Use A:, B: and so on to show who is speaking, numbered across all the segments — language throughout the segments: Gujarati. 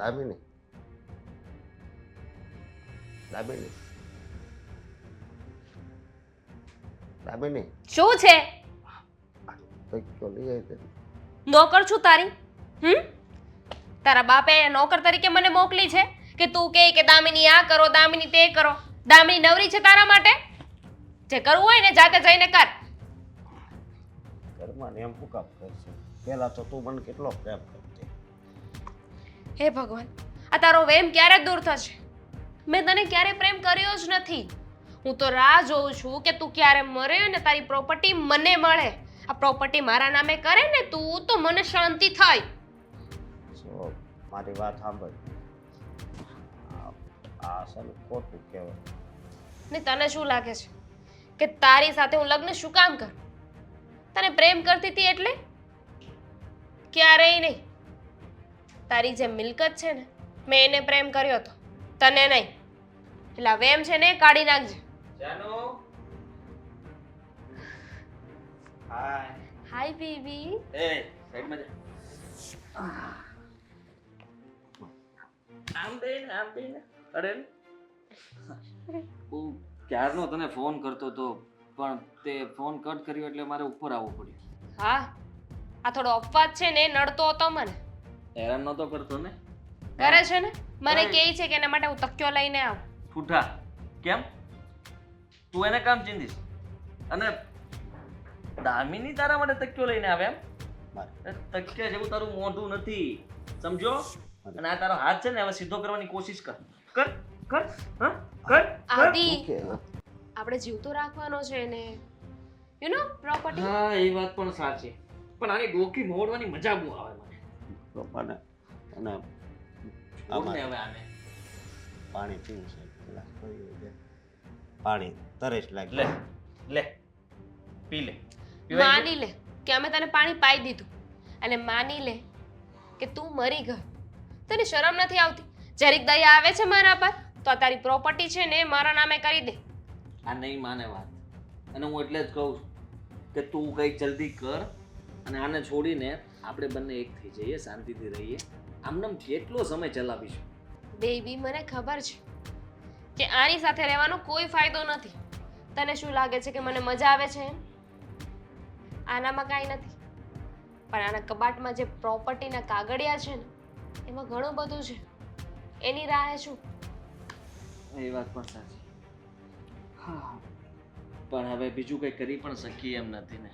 A: દામિની દામિની દામિની
B: શું છે?
A: તક્યો લઈ આવી તે.
B: નોકર છું તારી? તારા બાપે નોકર તરીકે મને મોકલી છે કે તું કહે કે દામિની આ કરો, દામિની તે કરો? દામિની નવરી છે તારા માટે? જે કરવું હોય ને જાતે જઈને કર.
A: ઘરમાં ને એમ શું કામ કરશે? પહેલા તો તું મને કેટલો પ્રેમ કરતી.
B: હે ભગવાન, આ તારો વેમ ક્યારે દૂર થશે? મેં તને ક્યારે પ્રેમ કર્યો જ નથી. હું તો રાહ જોઉં છું કે તું ક્યારે મરે અને તારી પ્રોપર્ટી મને મળે. આ પ્રોપર્ટી મારા નામે કરે ને તું તો મને શાંતિ થાય.
A: સો મારી વાત સાંભળ. આ અસલ ખોટું કહેવાય.
B: ને તને શું લાગે છે કે તારી સાથે હું લગ્ન શું કામ કરું? તને પ્રેમ કરતી હતી એટલે? ક્યારેય નહીં. તારી જે મિલકત છે ને મેં એને પ્રેમ કર્યો હતો, તને નહીં. એટલે આ વેમ છે ને કાઢી નાખજે.
C: જાનુ હાય
B: હાય બેબી.
C: એ સાઈડમાં જા. આમ બેન અરે હું ક્યારનો તને ફોન કરતો હતો પણ તે ફોન કટ કર્યો એટલે મારે ઉપર આવવું પડ્યું.
B: હા, આ થોડો અપવાદ છે ને નડતો હતો મને.
C: હેરાન નતો કરતો ને?
B: કરે છે ને, મને કહે છે કે એના માટે હું તકિયો લઈને આવું.
C: ફૂટા કેમ તું એને કામ ચીંધીશ? અને દામિની તારા માટે તકિયો લઈને આવે એમ? તકિયા જેવું તારું મોઢું નથી, સમજો? અને આ તારો હાથ છે ને હવે સીધો કરવાની કોશિશ કર કર કર હા કર.
B: આદિ,
A: ઓકે.
B: આપણે જીવતો રાખવાનો છે ને, યુ નો પ્રોપર્ટી.
C: હા એ વાત પણ સાચી, પણ આની ડોકી મોડવાની મજા બહુ આવે મને.
A: પપ્પાને અને
C: છોડ ને હવે આને.
A: પાણી પીવું છે. ગ્લાસ ભરી દે. પાણી તરસ લાગે.
C: લે લે પી લે. પીવાય
B: માની લે કે અમે તને પાણી પાઈ દીધું અને માની લે કે તું મરી ગયો. તને શરમ નથી આવતી? જરીક દયા આવે છે મારા પર તો આ તારી પ્રોપર્ટી છે ને મારા નામે કરી દે.
C: આ નહીં માને વાત, અને હું એટલે જ કહું છું કે તું કંઈક જલ્દી કર અને આને છોડીને આપણે બંને એક થઈ જઈએ, શાંતિથી રહીએ. આમનામ કેટલો સમય ચલાવીશું?
B: બેબી, મને ખબર છે કે આની સાથે રહેવાનો કોઈ ફાયદો નથી. તને શું લાગે છે કે મને મજા આવે છે એમ? આનામાં કાંઈ નથી, પણ આના કબાટમાં જે પ્રોપર્ટીના કાગળિયા છે ને એમાં ઘણું બધું છે. એની રાહે શું?
C: એ વાત પણ સાચી. હા, પણ હવે બીજું કંઈ કરી પણ શકીએ એમ નથી ને.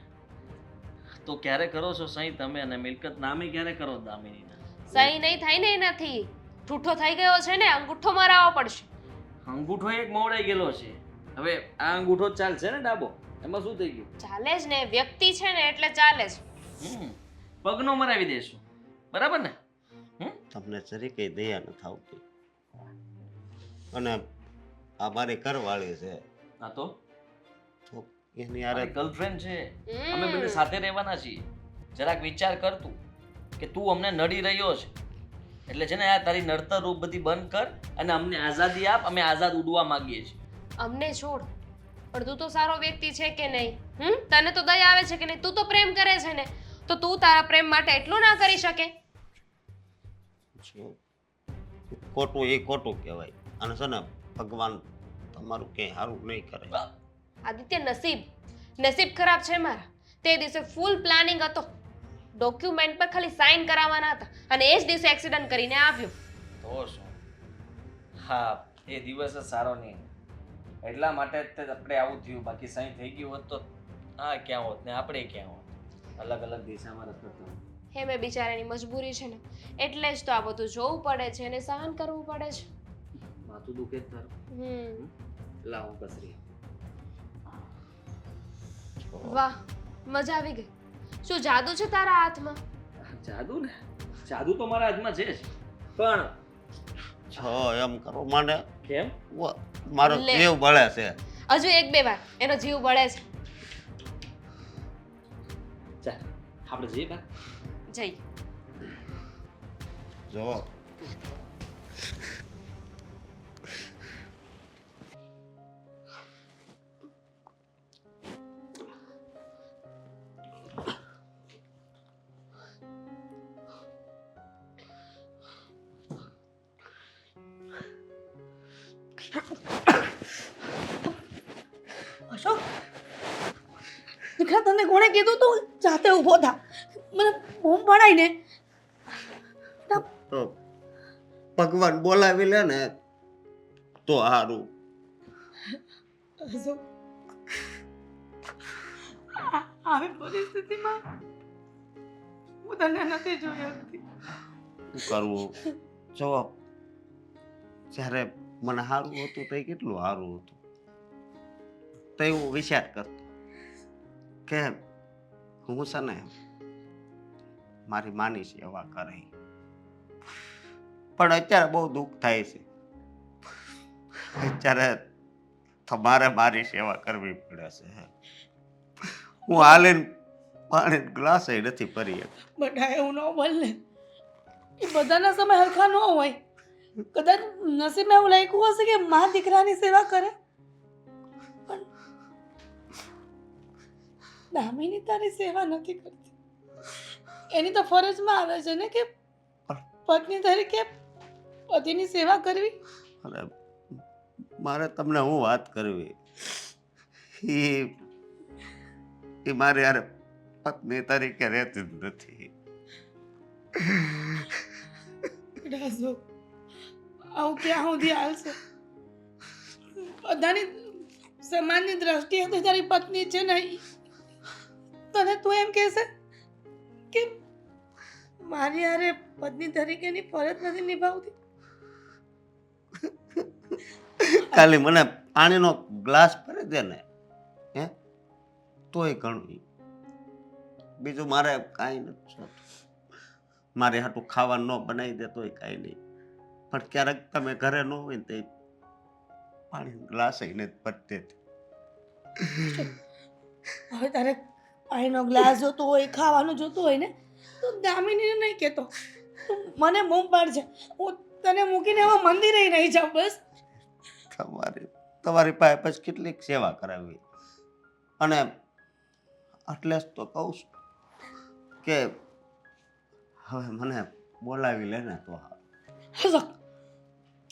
C: તો ક્યારે કરો છો સહી તમે, અને મિલકત નામે ક્યારે કરો દામિનીના?
B: સહી નહીં થાય ને એનાથી. ઠૂઠો થઈ ગયો છે ને, અંગૂઠો મરાવવો પડશે.
C: અંગૂઠો એક મોવડાઈ ગયેલો છે, હવે આ અંગૂઠો જ ચાલશે ને ડાબો? એમાં શું થઈ ગયું?
B: ચાલે જ ને, વ્યક્તિ છે ને એટલે ચાલે જ.
C: પગનો મરાવી દેશું, બરાબર ને?
A: તમને જરી કઈ દયા નથી આવતી. અને આ મારી ઘરવાળી છે
C: હા તો
A: તો એની યારે
C: ગર્લફ્રેન્ડ છે, અમે બંને સાથે રહેવાના છીએ. જરાક વિચાર કર તું કે તું અમને નડી રહ્યો છે, એટલે છે ને આ તારી નડતર રૂપ બધી બંધ કર અને અમને આઝાદી આપ. અમે આઝાદ ઉડવા માંગીએ છીએ.
B: અમને છોડ, પણ તું તો સારો વ્યક્તિ છે કે નહીં? તને તો દયા આવે છે કે નહીં? તું તો પ્રેમ કરે છે ને, તો તું તારા પ્રેમ માટે એટલું ના કરી શકે?
A: ખોટું એ ખોટું કહેવાય. અને છે ને ભગવાન તમારું ક્યાંય સારું નહીં કરે.
B: આદિત્ય, નસીબ ખરાબ છે મારા. તે દિવસે ફૂલ પ્લાનિંગ હતો, ડોક્યુમેન્ટ પર ખાલી સાઇન કરાવવાના હતા અને એ જ દિવસે એક્સિડન્ટ કરીને આવ્યો.
C: તો શું? હા, એ દિવસ જ સારો નહીં, એટલા માટે જ આપણે આવું થયું. બાકી સહી થઈ ગયું હોત તો આ ક્યાં હોત ને આપણે ક્યાં હોત? અલગ અલગ દિશામાં રખડતા.
B: હે, મેં બિચારાની મજબૂરી છે ને, એટલે જ તો આ બધું જોવું પડે છે અને સહન કરવું પડે છે.
C: માથું દુખે જ તારું? લાવ હું કસરી.
B: વાહ, મજા આવી ગઈ. શું જાદુ છે તારા હાથમાં?
C: જાદુ ને, જાદુ તો મારા હાથમાં છે જ, પણ
A: છો એમ કરો મને
C: કેમ?
A: મારો
B: લે.
A: જીવ બળે છે.
B: હજુ એક બે વાર એનો જીવ બળે છે.
C: ચાલ આપણે જઈએ બા.
B: જઈ.
A: જો
D: દીકરા તને કોણે કીધું તું જાતે ઊભો થા મને બૂમ પડાય ને
A: તો ભગવાન બોલાવી લે ને તો સારું.
D: અશોક, આવી પરિસ્થિતિમાં હું તને નથી જોઈ શકતી.
A: શું કરવું? જો જ્યારે મને સારું હતું તો કેટલું સારું હતું, તો એવું વિચાર કરતો કે હું છે ને મારી માની સેવા કરે, પણ અત્યારે બહુ દુઃખ થાય છે. અત્યારે તમારે મારી સેવા કરવી પડે છે. હું હાલીને પાણી ગ્લાસ નથી ભરી શકતો.
D: બટા એવું ન બોલ ને, એ બધાના સમય હરખા ન હોય. કદાચ નસીબમાં એવું લખ્યું હશે કે મા દીકરાની સેવા કરે, પણ દામિની તારી સેવા નથી કરતી. એની તો ફરજમાં આવે છે ને કે પત્ની તરીકે પતિની સેવા કરવી.
A: અને મારે તમને હું વાત કરવી, એ મારે યાર પત્ની તરીકે રહેતી જ નથી.
D: રાજો, આવું ક્યાં સુધી હાલશે? બધાની સમાજની દ્રષ્ટિએ તો તારી પત્ની છે ને, તને તું એમ કહેશે કે મારી હારે પત્ની તરીકેની ફરજ નથી નિભાવતી?
A: ખાલી મને પાણીનો ગ્લાસ ભરી દે ને, હે, તોય ઘણું. બીજું મારે કાંઈ નથી જોતું. મારે હાટું ખાવાનું ન બનાવી દે તોય કાંઈ નહીં, પણ ક્યારેક તમે ઘરે ન હોય ને તે પાણીનો ગ્લાસ એને જ ભરી દે.
D: હવે તારે પાણીનો ગ્લાસ જોતો હોય, ખાવાનું જોતું હોય ને, તો દામિનીને નહીં કહેતો, તું મને બૂમ પાડજે. હું તને મૂકીને હવે મંદિરે નહીં જાઉં. બસ
A: તમારી પાસે પછી કેટલીક સેવા કરાવી, અને એટલે જ તો કહું છું કે હવે મને બોલાવી લે ને તો
D: હસો,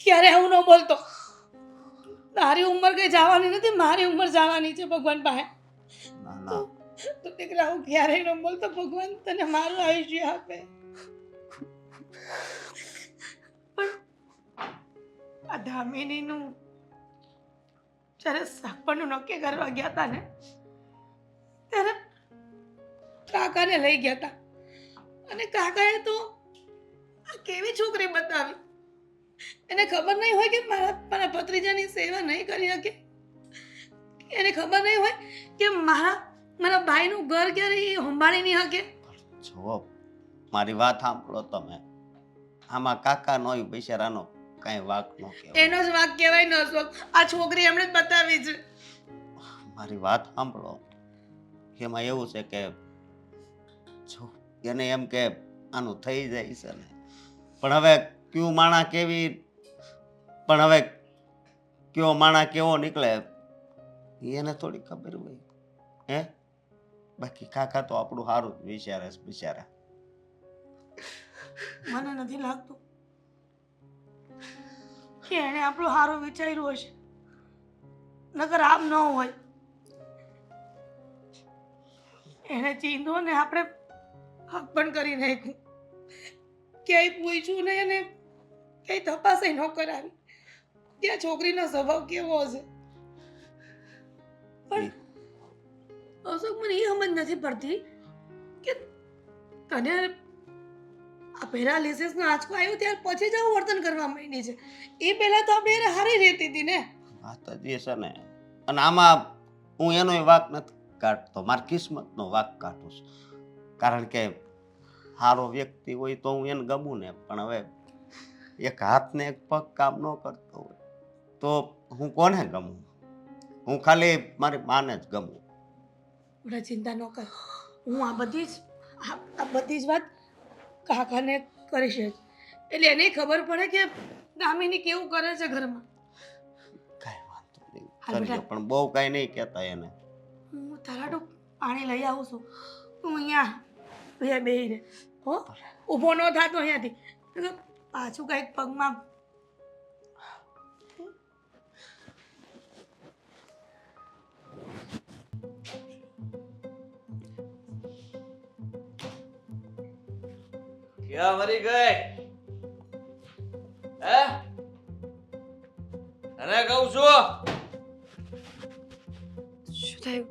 D: ક્યારે આવું ન બોલતો. તારી ઉંમર કઈ જવાની નથી, મારી ઉંમર જવાની છે ભગવાન પાસે.
A: ના ના
D: તો દીકરા હું ક્યારેય ન બોલતો. ભગવાન તને મારું આયુષ્ય આપે. પણ આ દામિનીનું જ્યારે સાપણનું નક્કી કરવા ગયા હતા ને, ત્યારે કાકાને લઈ ગયા હતા, અને કાકાએ તો આ કેવી છોકરી બતાવી. એને ખબર નહીં હોય કે મારા ભત્રીજાની સેવા નહીં કરી શકે. એને ખબર નહીં હોય કે મારા ભાઈનું ઘર ક્યારે એ સંભાળી નહીં શકે.
A: જો મારી વાત સાંભળો તમે, આમાં કાકા નો બિચારાનો કાંઈ વાક ન કહેવાય.
D: એનો જ વાક કહેવાય ન શોખ. આ છોકરી એમણે જ બતાવી છે.
A: મારી વાત સાંભળો, એમાં એવું છે કે જો એને એમ કે આનું થઈ જાય છે ને, પણ હવે કયું માણા કેવી, પણ હવે કયો માણા કેવો નીકળે એને થોડી ખબર હોય, હે? બાકી કાકા તો આપણું સારું જ વિચારે છે બિચારા.
D: મને નથી લાગતું કે એણે આપણું સારું વિચાર્યું હશે, નકર આમ ન હોય. એને ચીંધો ને આપણે હક પણ કરી નાખ્યું. ક્યાંય પૂછ્યું નહીં અને ક્યાંય તપાસ ન કરાવી ત્યાં છોકરીનો સ્વભાવ કેવો હશે. પણ અશોક, મને એ સમજ નથી પડતી કે તને આ પેરાલિસિસનો આંચકો આવ્યો ત્યાર પછી જ આવું વર્તન કરવા માંડી છે. એ પહેલા તો આપણે એને હારી રહેતી હતી ને.
A: વાત જ એ છે ને, અને આમાં હું એનોય વાક નથી કાઢતો, મારી કિસ્મતનો વાક કાઢું છું. કારણ કે સારો વ્યક્તિ હોય તો હું એને ગમું ને, પણ હવે એક હાથ ને એક પગ કામ ન કરતો હોય તો હું કોને ગમું? હું ખાલી મારી માને જ ગમું.
D: બડા ચિંતા ન કર, હું આ બધી જ વાત કાકાને કરીશ જ. એટલે એને ખબર પડે કે દામિની કેવું કરે છે ઘરમાં.
A: કાંઈ વાંધો નહીં,
D: હાલ
A: કરજો,
D: બેટા.
A: પણ બહુ કાંઈ નહીં કહેતા એને.
D: હું તારાડું પાણી લઈ આવું છું. તું અહીંયા બેહી રહે હો, ઊભો ન થાતો અહીંયાથી. પાછું કંઈક પગમાં
C: ક્યાં મરી ગઈ હે અને કહું છું
E: શું થયું?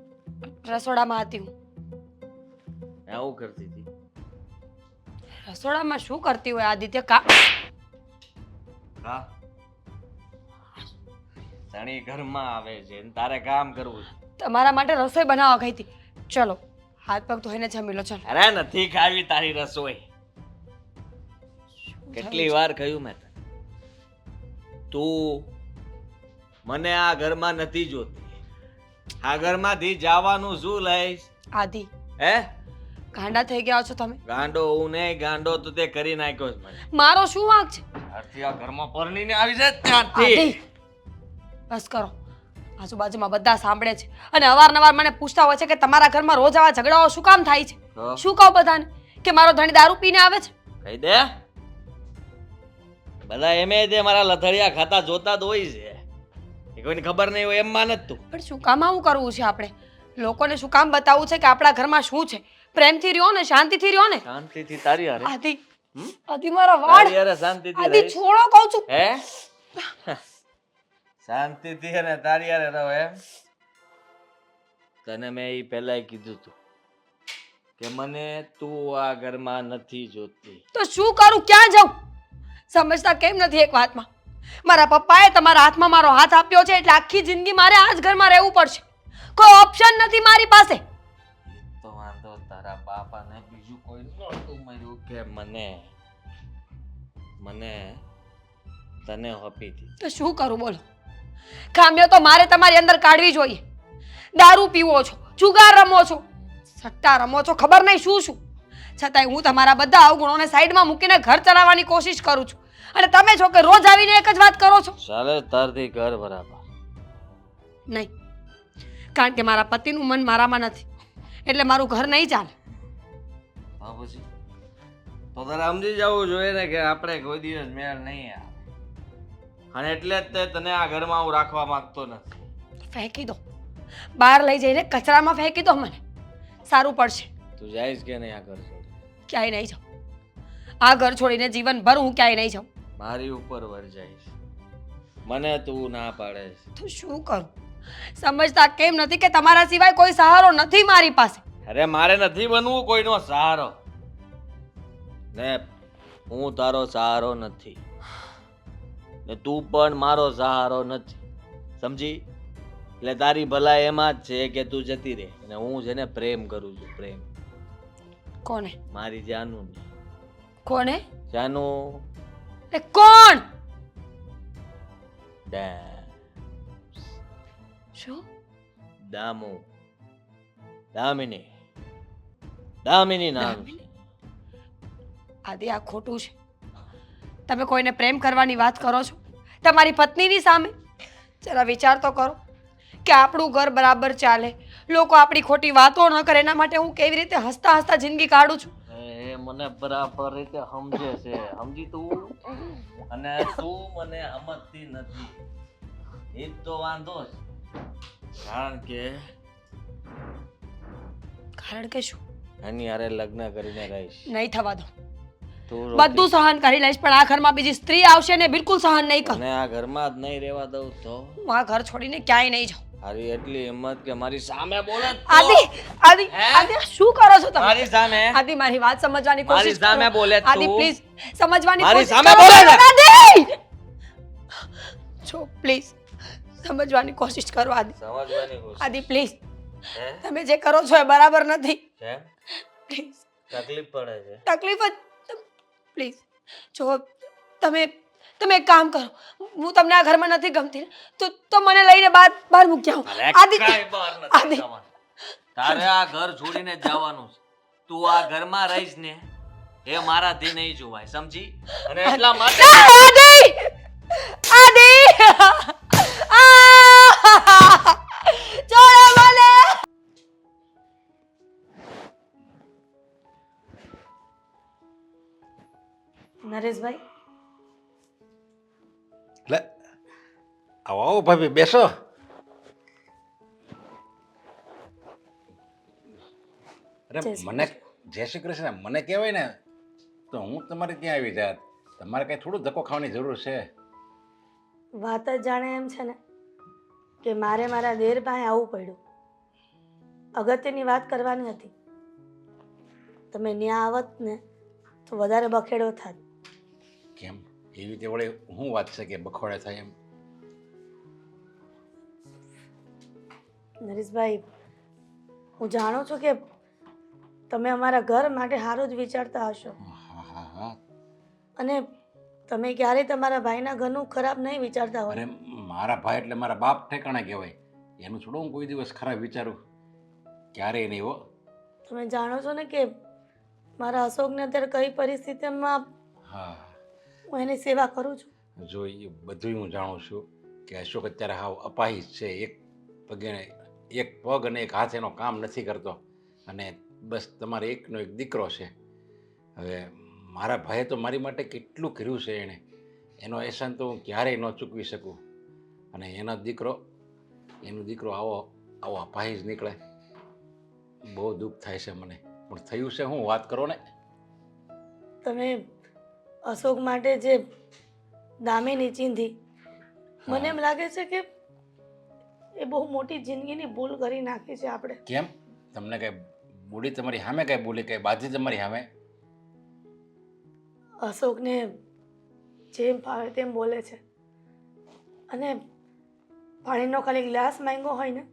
E: રસોડામાં હતી હું.
C: આવું કરતી હતી
E: રસોડામાં શું કરતી હોય આદિત્ય? કા
C: હા ધણી ઘરમાં આવે છે ને તારે કામ કરવું છે.
E: તમારા માટે રસોઈ બનાવવા ગઈ હતી. ચલો હાથ પગ ધોઈને જમી લો. ચલો.
C: અરે નથી ખાવી તારી રસોઈ. કેટલી વાર કહ્યું મેં તને, તું મને આ ઘરમાં નથી જોતી. આ ઘરમાંથી જવાનું શું લઈશ?
E: આદિ
C: હે
E: ગાંડા થઈ ગયા છો તમે.
C: ગાંડો હું નહીં, ગાંડો તો તે કરી નાખ્યો છે મને.
E: મારો શું વાંક છે?
C: ત્યારથી આ ઘરમાં પરણીને આવી છે ત્યારથી.
E: આદિ બસ કરો. આજુબાજુમાં બધા સાંભળે છે અને અવારનવાર મને પૂછતા હોય છે કે તમારા ઘરમાં રોજ આવા ઝઘડાઓ શું કામ થાય છે?
C: તો
E: શું કહું બધાને કે મારો ધણી દારૂ પીને આવે છે?
C: કહી દે. બધા એમે તે મારા લથડિયા ખાતા જોતા જ હોય છે. એ કોઈને ખબર નહીં હોય એમ માને જ તું.
E: પણ શું કામ આવું કરવું છે આપણે? લોકોને શું કામ બતાવવું છે કે આપણા ઘરમાં શું છે? પ્રેમથી રહ્યો ને, શાંતિથી રહ્યો ને.
C: શાંતિથી તારી હારે
E: આદિ આદિ મારા વાળ.
C: તારી હારે શાંતિથી
E: આદિ
C: રહીશ.
E: છોડો કહું છું.
C: હે શાંતિથી અને તારી હારે રહો એમ? તને મેં એ પહેલા કીધું તું કે મને તું આ ઘરમાં નથી જોતી.
E: તો શું કરું? ક્યાં જાઉં? સમજતા કેમ નથી એક વાતમાં? મારા પપ્પાએ તમારા હાથમાં મારો હાથ આપ્યો છે એટલે આખી જિંદગી મારે આ જ ઘરમાં રહેવું પડશે. કોઈ ઓપ્શન નથી મારી પાસે.
C: તો વાંધો તારા બાપાને બીજું કોઈ નહોતું મળ્યું કે મને તને આપી હતી.
E: તો શું કરું બોલો? ખામીઓ તો મારે તમારી અંદર કાઢવી જોઈએ. દારૂ પીવો છો, જુગાર રમો છો, સટ્ટા રમો છો, ખબર નહીં શું શું. છતાંય હું તમારા બધા અવગુણોને સાઈડમાં મૂકીને ઘર ચલાવવાની કોશિશ કરું છું અને તમે છો કે રોજ આવીને એક જ વાત કરો છો.
C: ચાલે તારથી ઘર બરાબર
E: નહીં, કારણ કે મારા પતિનું મન મારામાં નથી એટલે મારું ઘર નહીં ચાલે.
C: હા પછી તો તારે સમજી જવું જોઈએ ને કે આપણે કોઈ દિવસ મેળ નહીં આવે. અને એટલે જ તે તને આ ઘરમાં હું રાખવા માંગતો નથી.
E: ફેંકી દો, બહાર લઈ જઈને કચરામાં ફેંકી દો. મને સારું પડશે.
C: તું જઈશ કે નહીં આ ઘર છોડી?
E: ક્યાંય નહીં જાઉં. આ ઘર છોડીને જીવનભર હું ક્યાંય નહીં જાઉં.
C: મારી ઉપર વર જઈશ. મને તું ના પાડે છે.
E: તો શું કરું? સમજતા કેમ નથી કે તમારા સિવાય કોઈ સહારો નથી મારી પાસે?
C: અરે મારે નથી બનવું કોઈનો સહારો ને હું તારો સહારો નથી ને તું પણ મારો સહારો નથી. સમજી? એટલે તારી ભલાઈ એમાં જ છે કે તું જતી રહે અને હું જેને પ્રેમ કરું છું, પ્રેમ
E: કોને?
C: મારી જાનુ ને.
E: કોને?
C: જાનુ
E: એ કોણ? શું?
C: દામુ, દામિની, દામિની નામ છે.
E: આદિ આ ખોટું છે. તમે કોઈને પ્રેમ કરવાની વાત કરો છો તમારી પત્નીની સામે? જરા વિચાર તો કરો કે આપણું ઘર બરાબર ચાલે, લોકો આપણી ખોટી વાતો ન કરે, એના માટે હું કેવી રીતે હસતા હસતા જિંદગી કાઢું છું.
C: એ મને બરાબર રીતે સમજે છે. સમજી તું? અને તું મને સમજતી નથી. એ જ તો વાંધો છે.
E: કારણ કે શું?
C: એની હારે લગ્ન કરીને રહીશ.
E: નહીં થવા દો.
C: તું
E: બધું સહન કરી લઈશ પણ આ ઘરમાં બીજી સ્ત્રી આવશે ને બિલકુલ સહન નહીં કરું.
C: અને આ ઘરમાં જ નહીં રહેવા દઉં તો?
E: હું આ ઘર છોડીને ક્યાંય નહીં જાઉં.
C: તારી એટલી હિંમત કે મારી સામે બોલે તો?
E: આદિ આદિ
C: હે?
E: આદિ આ શું કરો છો તમે?
C: મારી સામે?
E: આદિ મારી વાત સમજવાની
C: મારી
E: કોશિશ
C: સામે
E: કરો.
C: બોલે તું?
E: આદિ પ્લીઝ સમજવાની
C: મારી
E: કોશિશ
C: સામે
E: કરો.
C: બોલે છે?
E: આદિ છો પ્લીઝ સમજવાની કોશિશ કરો. આદિ
C: સમજવાની કોશિશ.
E: આદિ પ્લીઝ
C: હે?
E: તમે જે કરો છો એ બરાબર નથી.
C: કેમ?
E: પ્લીઝ
C: તકલીફ પડે છે?
E: તકલીફ જ પ્લીઝ જો તમે એક કામ કરો, હું તમને આ ઘરમાં નથી ગમતી ને, તો મને લઈને બહાર મૂકી આવો.
C: અરે
E: આદિ
C: કાંઈ બહાર નથી
E: આદિ
C: જવાનું. તારે આ ઘર છોડીને જ જવાનું છે. તું આ ઘરમાં રહીશ ને એ મારાથી નહીં જોવાય. સમજી? અને એટલા માટે
E: આદિ આદિ છોડો મને. નરેશભાઈ
F: લે આવો આવો ભાભી બેસો. અરે
E: જય શ્રી
F: મને જય શ્રી કૃષ્ણ મને કહેવાય ને તો હું તમારે ત્યાં આવી જાત. તમારે કાંઈ થોડું ધક્કો ખાવાની જરૂર છે.
D: વાત જ જાણે એમ છે ને કે મારે મારા દેર પાસે આવવું પડ્યું. અગત્યની વાત કરવાની હતી. તમે ન્યા આવત ને તો વધારે બખેડો થાત.
F: કેમ એવી રીતે વળે હું વાત છે કે બખોડે થાય એમ?
D: નરેશભાઈ, હું જાણું છું કે તમે અમારા ઘર માટે સારું જ વિચારતા હશો
F: હા હા હા.
D: અને તમે ક્યારેય તમારા ભાઈના ઘરનું ખરાબ નહીં વિચારતા
F: અરે
D: હોય.
F: મારા ભાઈ એટલે મારા બાપ ઠેકાણા કહેવાય. એનું થોડું હું કોઈ દિવસ ખરાબ વિચારું, ક્યારેય નહીં હો.
D: તમે જાણો છો ને કે મારા અશોકને અત્યારે કઈ પરિસ્થિતિમાં
F: હા,
D: હું એની સેવા કરું છું.
F: જો એ બધું હું જાણું છું કે અશોક અત્યારે હાવ અપાહિજ છે. એક પગ અને એક હાથ એનો કામ નથી કરતો અને બસ તમારે એકનો એક દીકરો છે. હવે મારા ભાઈએ તો મારી માટે કેટલું કર્યું છે એણે, એનો અહેસાન તો હું ક્યારેય ન ચૂકવી શકું. અને એનો દીકરો આવો આવો અપાહિજ નીકળે, બહુ દુઃખ થાય છે મને. પણ થયું છે હું, વાત કરો ને.
D: તમે અશોક માટે જે દામિની ચીંધી, મને એમ લાગે છે કે એ બહુ મોટી જિંદગીની ભૂલ કરી નાખી છે આપણે.
F: કેમ? તમને કઈ બોલી તમારી સામે કઈ બોલી, કઈ બાજી તમારી સામે?
D: અશોકને જેમ ફાવે તેમ બોલે છે અને પાણીનો ખાલી ગ્લાસ માંગ્યો હોય ને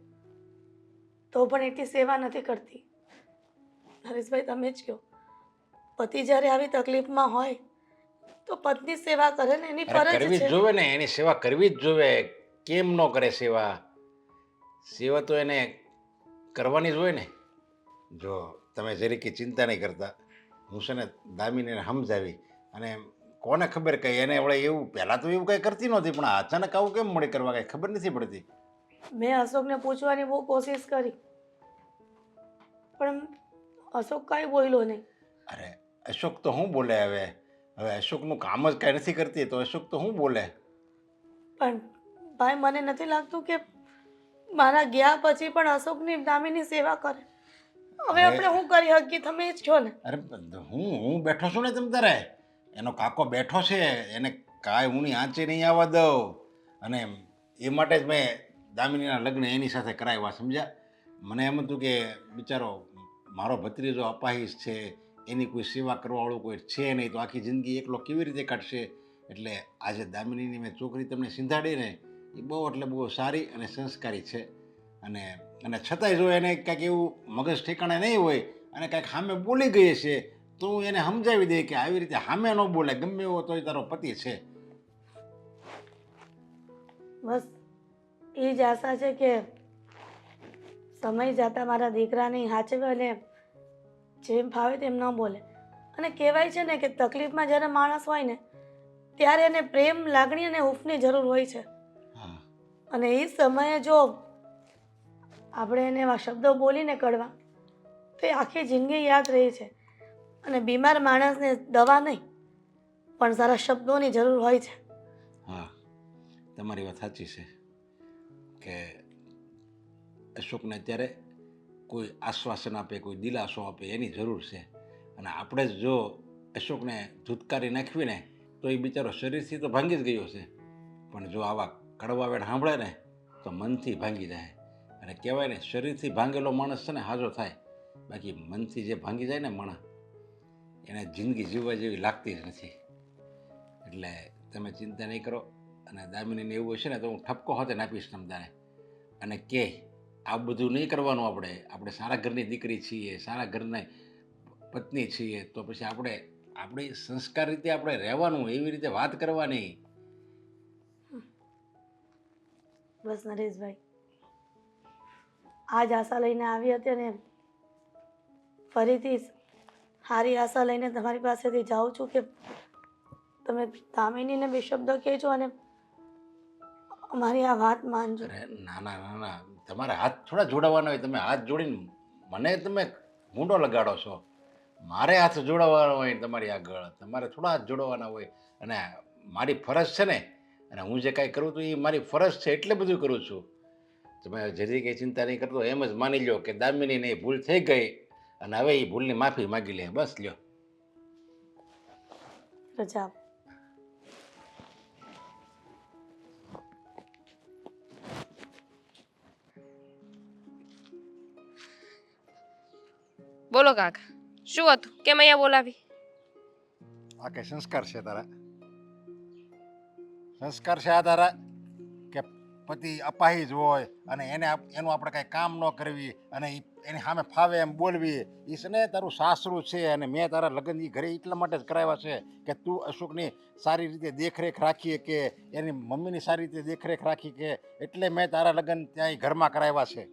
D: તો પણ એટલી સેવા નથી કરતી. નરેશભાઈ, તમે જ કહો, પતિ જ્યારે આવી તકલીફમાં હોય તો પત્ની સેવા કરે ને, એની
F: અરે
D: ફરજ
F: કરવી જ
D: છે.
F: જોવે ને, એની સેવા કરવી જ જોવે. કેમ ન કરે સેવા? સેવા તો એને કરવાની જ હોય ને. જો તમે જરીકે ચિંતા નહીં કરતા, હું છે ને દામિનીને સમજાવી, અને કોને ખબર કઈ એને વળે એવું પહેલાં તો એવું કંઈ કરતી નહોતી, પણ અચાનક આવું કેમ મળે કરવા કંઈ ખબર નથી પડતી.
D: મેં અશોકને પૂછવાની બહુ કોશિશ કરી પણ અશોક કાંઈ બોલ્યો નહીં.
F: અરે અશોક તો શું બોલે? હવે અશોકનું કામ જ કાંઈ નથી કરતી તો અશોક તો શું બોલે?
D: પણ ભાઈ, મને નથી લાગતું કે મારા ગયા પછી પણ અશોકની દામિની સેવા કરે. હવે આપણે શું કરી શકીએ, તમે જ કહો ને.
F: અરે હું બેઠો છું ને તમ તારે. એનો કાકો બેઠો છે, એને કાંઈ હું આંચે નહીં આવવા દઉં. અને એ માટે જ મેં દામિનીના લગ્ન એની સાથે કરાવ્યા, સમજ્યા? મને એમ હતું કે બિચારો મારો ભત્રીજો અપાહિજ છે, એની કોઈ સેવા કરવાવાળું કોઈ છે નહીં, તો આખી જિંદગી એકલો કેવી રીતે કાઢશે. એટલે આજે દામિનીની મેં છોકરી તમને સિંધાડી ને, એ બહુ એટલે બહુ સારી અને સંસ્કારી છે. અને છતાંય જો એને કાંઈક એવું મગજ ઠેકાણે નહીં હોય અને કાંઈક સામે બોલી ગઈ છે તો હું એને સમજાવી દઈ કે આવી રીતે સામે ન બોલે, ગમે એવો તોય તારો પતિ છે.
D: બસ એ જ આશા છે કે સમય જતાં મારા દીકરાની હાચવે અને જેમ ફાવે તેમ ન બોલે. અને કહેવાય છે ને કે તકલીફમાં જ્યારે માણસ હોય ને ત્યારે એને પ્રેમ, લાગણી અને હૂંફની જરૂર હોય છે.
F: હા,
D: અને એ સમયે જો આપણે એને એવા શબ્દો બોલીને કડવા તો એ આખી જિંદગી યાદ રહી છે. અને બીમાર માણસને દવા નહીં પણ સારા શબ્દોની જરૂર હોય છે.
F: હા, તમારી વાત સાચી છે કે અશોકને અત્યારે કોઈ આશ્વાસન આપે, કોઈ દિલાસો આપે એની જરૂર છે. અને આપણે જ જો અશોકને ધૂતકારી નાખવી ને તો એ બિચારો શરીરથી તો ભાંગી જ ગયો છે, પણ જો આવા કડવા વેણ સાંભળે ને તો મનથી ભાંગી જાય. અને કહેવાય ને, શરીરથી ભાંગેલો માણસ છે ને હાજો થાય, બાકી મનથી જે ભાંગી જાય ને માણસ, એને જિંદગી જીવવા જેવી લાગતી જ નથી. એટલે તમે ચિંતા નહીં કરો. અને દામિનીને એવું હશે ને તો હું ઠપકો હાથે નાખીશ તમતાને, અને કે આ બધું નહીં કરવાનું. આપણે સારા ઘરની દીકરી છીએ, સારા ઘરની પત્ની છીએ, તો પછી આપણી સંસ્કાર રીતે આપણે રહેવાનું, એવી રીતે વાત કરવાની.
D: બસ નરેશભાઈ, આ જ આશા લઈને આવી હતી અને ફરીથી સારી આશા લઈને તમારી પાસેથી જાઉં છું કે તમે દામિનીને બે શબ્દો કહેજો અને અમારી આ વાત માનજો.
F: અરે ના ના ના ના, તમારે હાથ થોડા જોડાવાના હોય. તમે હાથ જોડીને મને તમે મૂંડો લગાડો છો. મારે હાથ જોડાવવાનો હોય તમારી આગળ, તમારે થોડા હાથ જોડવાના હોય. અને મારી ફરજ છે ને, અને હું જે કાંઈ કરું છું એ મારી ફરજ છે એટલે બધું કરું છું. તમે જરી કંઈ ચિંતા નહીં કરતો, એમ જ માની લો કે દામિનીને એ ભૂલ થઈ ગઈ અને હવે એ ભૂલની માફી માગી લે, બસ લ્યો.
D: રજા આપો.
B: બોલો કાકા, શું હતું? કેમ અહીંયા બોલાવી?
F: આ કઈ સંસ્કાર છે તારા? સંસ્કાર છે આ તારા કે પતિ અપાહિજ હોય અને એનું આપણે કાંઈ કામ ન કરવી અને એની સામે ફાવે એમ બોલવી? એ છે ને તારું સાસરું છે અને મેં તારા લગ્ન એ ઘરે એટલા માટે જ કરાવ્યા છે કે તું અશોકની સારી રીતે દેખરેખ રાખી કે એની મમ્મીની સારી રીતે દેખરેખ રાખી કે એટલે મેં તારા લગ્ન ત્યાં ઘરમાં કરાવ્યા છે.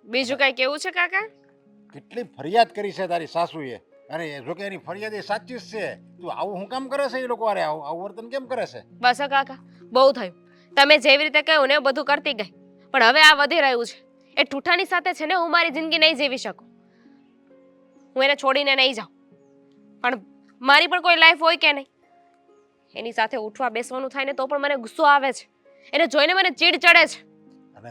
B: બીજું કઈ કેવું છે કાકા?
F: કેટલી ફરિયાદ કરી છે તારી સાસુએ અને જોકે એની ફરિયાદ એ સાચી જ છે. તું આવું શું કામ કરે છે? એ લોકો અરે આવું વર્તન કેમ કરે છે?
B: બસ હો કાકા, બહુ થયું. તમે જેવી રીતે કહ્યું ને એ બધું કરતી ગઈ, પણ હવે આ વધી રહ્યું છે. એ ઠૂઠાની સાથે છે ને હું મારી જિંદગી નહીં જીવી શકું. હું એને છોડીને નહીં જાઉં, પણ મારી પણ કોઈ લાઈફ હોય કે નહીં. એની સાથે ઉઠવા બેસવાનું થાય ને તો પણ મને ગુસ્સો આવે છે. એને જોઈને મને ચીડ ચડે છે.
F: અને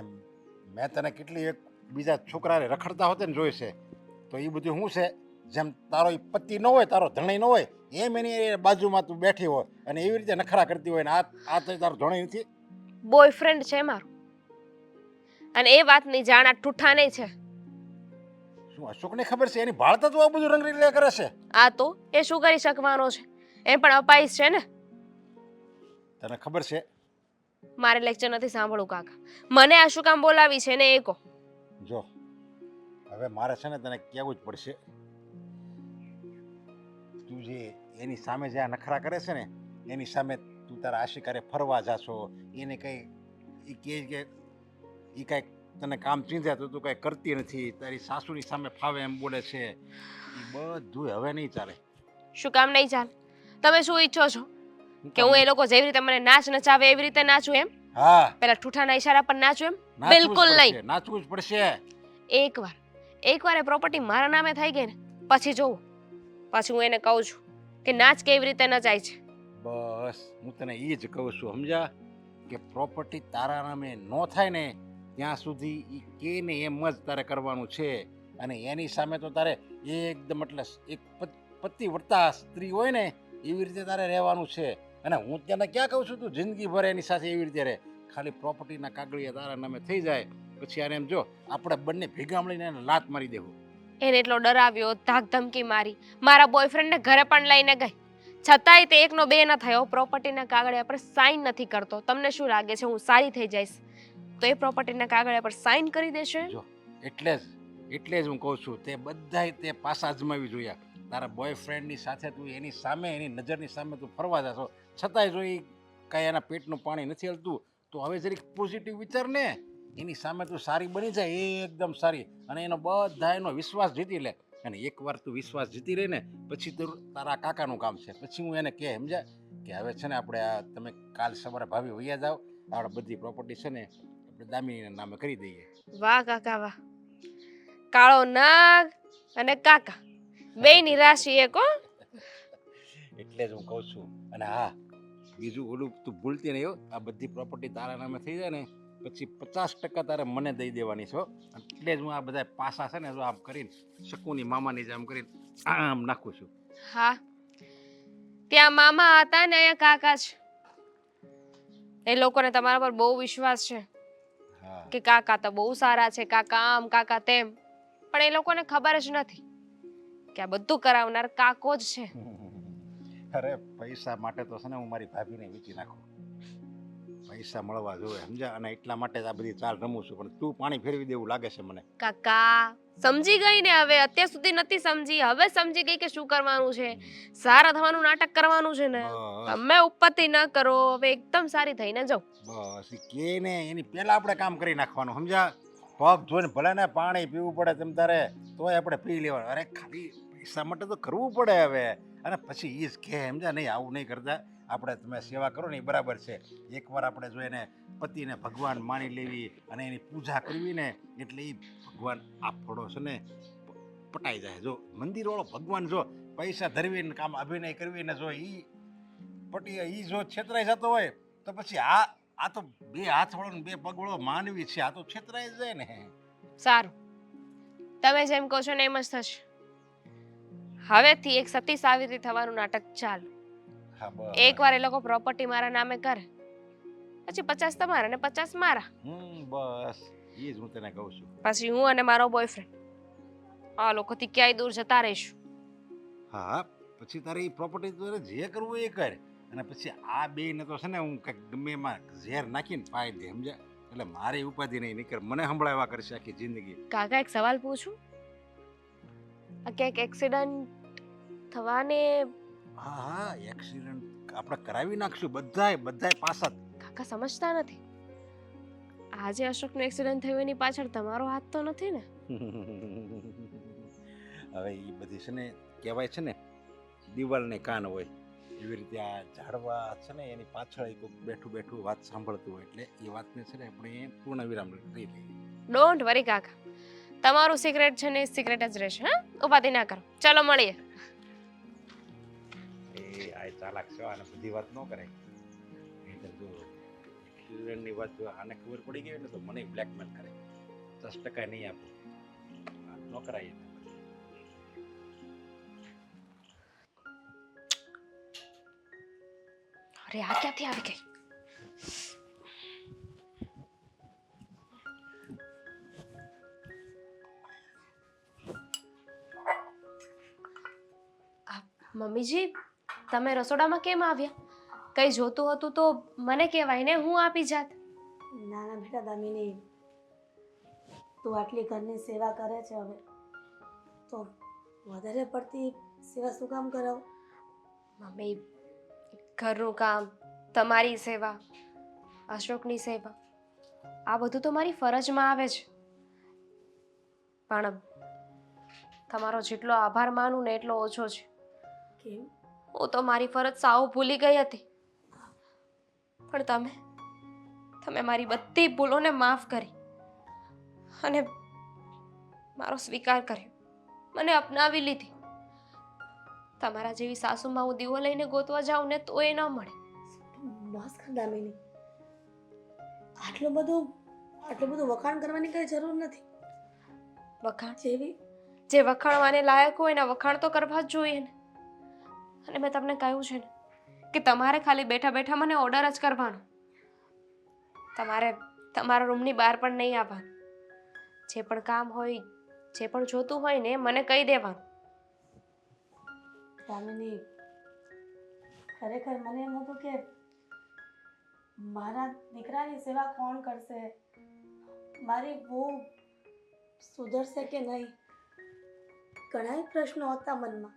F: મેં તને કેટલી એક બીજા છોકરાને રખડતા હોતે ને જોઈ છે તો એ બધું શું છે? જેમ તારો ઈ પતિ ન હોય, તારો ધણી ન હોય, એમ એની બાજુમાં તું બેઠી હોય અને એવી રીતે નખરા કરતી હોય ને આ તો તારો ધણી નથી.
B: બોયફ્રેન્ડ છે મારો, અને એ વાતની જાણ આ ઠૂઠાને છે.
F: શું અશોકને ખબર છે? એની ભાળતા તું આ બધું રંગરીલા કરે છે?
B: આ તો એ શું કરી શકવાનો છે? એ પણ અપાઈશ છે ને.
F: તને ખબર છે?
B: મારે લેક્ચર નથી સાંભળવું કાકા. મને આ શું કામ બોલાવી છે ને એ કહો.
F: જો હવે મારે છે ને તને કહેવું જ પડશે. તું જે એની સામે જે આ નખરા કરે છે ને એની સામે તું તારા આશિકારે ફરવા જાશો, એને કંઈ એ કહે કે એ કાંઈક તને કામ ચીંધ્યા તો તું કાંઈ કરતી નથી, તારી સાસુની સામે ફાવે એમ બોલે છે, એ બધું હવે નહીં ચાલે.
B: શું કામ નહીં ચાલે? તમે શું ઈચ્છો છો કે હું એ લોકો જેવી રીતે મને નાચ નચાવે એવી રીતે નાચું એમ?
F: હા,
B: પેલા ઠૂઠાના ઈશારા પર નાચું એમ?
F: નાચવું જ
B: બિલકુલ
F: પડશે,
B: નહીં.
F: નાચવું જ પડશે.
B: એકવાર એ પ્રોપર્ટી મારા નામે થઈ ગઈ ને પછી જોવું. પછી હું એને કહું છું કે નાચ કેવી રીતે નચાય છે.
F: બસ હું તને એ જ કહું છું, સમજ્યા? કે પ્રોપર્ટી તારા નામે ન થાય ને ત્યાં સુધી એ કે ને એમ જ તારે કરવાનું છે. અને એની સામે તો તારે એકદમ એટલે એક પતિવ્રતા સ્ત્રી હોય ને એવી રીતે તારે રહેવાનું છે. અને હું તને ક્યાં કહું છું તું જિંદગીભર એની સાથે એવી રીતે રહે. ખાલી પ્રોપર્ટીના કાગળિયા તારા નામે થઈ જાય પછી આને એમ જો આપણે બંને ભેગા મળીને એને લાત મારી દેવું.
B: એને એટલો ડરાવ્યો, ધાક ધમકી મારી, મારા બોયફ્રેન્ડને ઘરે પણ લઈને ગઈ, છતાંય તે એકનો બે ન થયો. પ્રોપર્ટીના કાગળિયા પર સાઈન નથી કરતો. તમને શું લાગે છે હું સારી થઈ જઈશ તો એ પ્રોપર્ટીના કાગળિયા પર સાઈન કરી દેશે?
F: જો એટલે જ હું કહું છું તે બધાય તે પાસા અજમાવી જોયા. તારા બોયફ્રેન્ડની સાથે તું એની સામે એની નજરની સામે તું ફરવા જાશો છતાંય જો એ કાંઈ એના પેટનું પાણી નથી હલતું તો હવે જરીક પોઝિટિવ વિચાર ને. એની સામે તું સારી બની જાય, એકદમ સારી, અને એનો બધા એનો વિશ્વાસ જીતી લે. અને એકવાર તું વિશ્વાસ જીતી રહી ને પછી તારા કાકાનું કામ છે. પછી હું એને કહે સમજ્યા કે હવે છે ને આપણે આ તમે કાલ સવારે ભાભી વૈયા જાઓ, આપણે બધી પ્રોપર્ટી છે ને આપણે દામિનીના નામે કરી દઈએ.
B: વાહ કાકા વાહ! કાળો નાગ અને કાકા બેયની રાશિ એક હો.
F: એટલે જ હું કહું છું. અને હા, બીજું ઓલું તું ભૂલતી નહીં હો, આ બધી પ્રોપર્ટી તારા નામે થઈ જાય ને પછી 50% તારે મને દઈ દેવાની છો. એટલે જ હું આ બધા પાસા છે ને જો આમ કરીને શકુની મામાની જેમ કરીને આમ નાખું છું.
B: હા, ત્યાં મામા હતા ને અહીંયા કાકા છે. એ લોકોને તમારા પર બહુ વિશ્વાસ છે
F: હા,
B: કે કાકા તો બહુ સારા છે, કાકા આમ કાકા તેમ, પણ એ લોકોને ખબર જ નથી કે આ બધું કરાવનાર કાકો જ છે.
F: અરે પૈસા માટે તો છે ને હું મારી ભાભીને વેચી નાખું. પૈસા મળવા જોઈએ સમજ્યા? અને એટલા માટે જ આ બધી ચાલ રમું છું. પણ તું પાણી ફેરવી દેવું લાગે છે મને.
B: કાકા સમજી ગઈ ને હવે? અત્યાર સુધી નથી સમજી, હવે સમજી ગઈ કે શું કરવાનું છે. સારા થવાનું નાટક કરવાનું છે ને. તમે ઉપરથી ન કરો, હવે એકદમ સારી થઈને જાઓ.
F: બસ ઈ કે ને એની પહેલા આપણે કામ કરી નાખવાનું સમજ્યા? પગ જોઈને ભલે ને પાણી પીવું પડે તેમ તારે તોય આપણે પી લેવાનું. અરે ખાલી પૈસા માટે તો કરવું પડે હવે. અને પછી એ જ કહે સમજ્યા? નહીં આવું નહીં કરતા, આપણે તમે સેવા કરો ને એ બરાબર છે. એકવાર આપણે જો એને પતિને ભગવાન માની લેવી અને એની પૂજા કરવી ને એટલે એ ભગવાન આ ફળો છે ને પટાઈ જાય. જો મંદિરવાળો ભગવાન જો પૈસા ધરવીને કામ અભિનય કરવીને જો એ પટી એ જો છેતરાઈ જતો હોય તો પછી આ તો બે હાથવાળો ને બે પગવાળો માનવી છે, આ તો છેતરાઈ જાય ને.
B: સારું, તમે જેમ કહો છો ને એમ જ થશે. હવેથી એક સતી સાવિત્રી થવાનું નાટક ચાલુ.
F: હા બસ
B: એકવાર એ લોકો પ્રોપર્ટી મારા નામે કરે પછી 50 તમારા ને 50 મારા.
F: બસ એ જ હું તને કહું છું.
B: પછી હું અને મારો બોયફ્રેન્ડ આ લોકોથી ક્યાંય દૂર જતા રહીશું.
F: હા પછી તારી પ્રોપર્ટી તારે જે કરવું હોય એ કર અને પછી આ બેયને તો છે ને હું કંઈક ગમે એમાં ઝેર નાખીને પાઈ દે સમજ્યા એટલે મારી ઉપાધિ નહીં નીકળે મને સંભળાવ્યા કરશે આખી જિંદગી.
B: કાકા એક સવાલ પૂછું? આ ક્યાંક એક્સિડન્ટ થવાને
F: હા હા એક્સિડન્ટ આપણે કરાવી નાખશું બધાય પાસા જ.
B: કાકા સમજતા નથી. આજે અશોકનું એક્સિડન્ટ થયું એની પાછળ તમારો હાથ તો નથી ને?
F: હવે એ બધી છે ને કહેવાય છે ને દિવાલને કાન હોય એવી રીતે આ ઝાડવા છે ને એની પાછળ કોઈક બેઠું બેઠું વાત સાંભળતું હોય એટલે એ વાતને છે ને આપણે પૂર્ણ વિરામ દઈ લઈએ.
B: ડોન્ટ વરી કાકા, તમારું સિક્રેટ છે ને સિક્રેટ જ રહેશે. હા, ઉપાધિ ના કરો. ચાલો મળીએ.
F: એ આ ચાલાક છે આને બધી વાત ન કરાય નહીંતર જો એક્સિડન્ટની વાત જો આને ખબર પડી ગઈ ને તો મને બ્લેકમેલ કરે 10% નહીં આપું ન કરાય.
B: અરે આ ક્યાંથી આવી ગઈ? મમ્મીજી, તમે રસોડામાં કેમ આવ્યા? કઈ જોતું હતું તો મને કહેવાય ને, હું આપી જાત.
D: ના ના બેટા દામિની, તું આટલી ઘરની સેવા કરે છે હવે તો વધારે પડતી સેવા શું કામ કરાવું?
B: મમ્મી, ઘરનું કામ, તમારી સેવા, અશોકની સેવા, આ બધું તો મારી ફરજમાં આવે છે. પણ તમારો જેટલો આભાર માનું ને એટલો ઓછો છે.
D: કેમ?
B: હું તો મારી ફરજ સાવ ભૂલી ગઈ હતી. પણ તમે મારી બધી ભૂલોને માફ કરી અને મારો સ્વીકાર કર્યો, મને અપનાવી લીધી. તમારા જેવી સાસુમાં હું દીવો લઈને ગોતવા જાઉં ને તો એ ન મળે.
D: બસ કર દામિની, આટલું બધું વખાણ કરવાની કઈ જરૂર નથી.
B: વખાણ?
D: જેવી
B: જે વખાણવાને લાયક હોય એના વખાણ તો કરવા જ જોઈએ ને. અને મેં તમને કહ્યું છે ને કે તમારે ખાલી બેઠા બેઠા મને ઓર્ડર જ કરવાનો. તમારે તમારા રૂમની બહાર પણ નહીં આવવાનું. જે પણ કામ હોય, જે પણ જોતું હોય ને મને કહી દેવાનું.
D: દામિની, ખરેખર મને એમ હતું કે મારા દીકરાની સેવા કોણ કરશે, મારી બહુ સુધરશે કે નહીં, ઘણા પ્રશ્નો હતા મનમાં.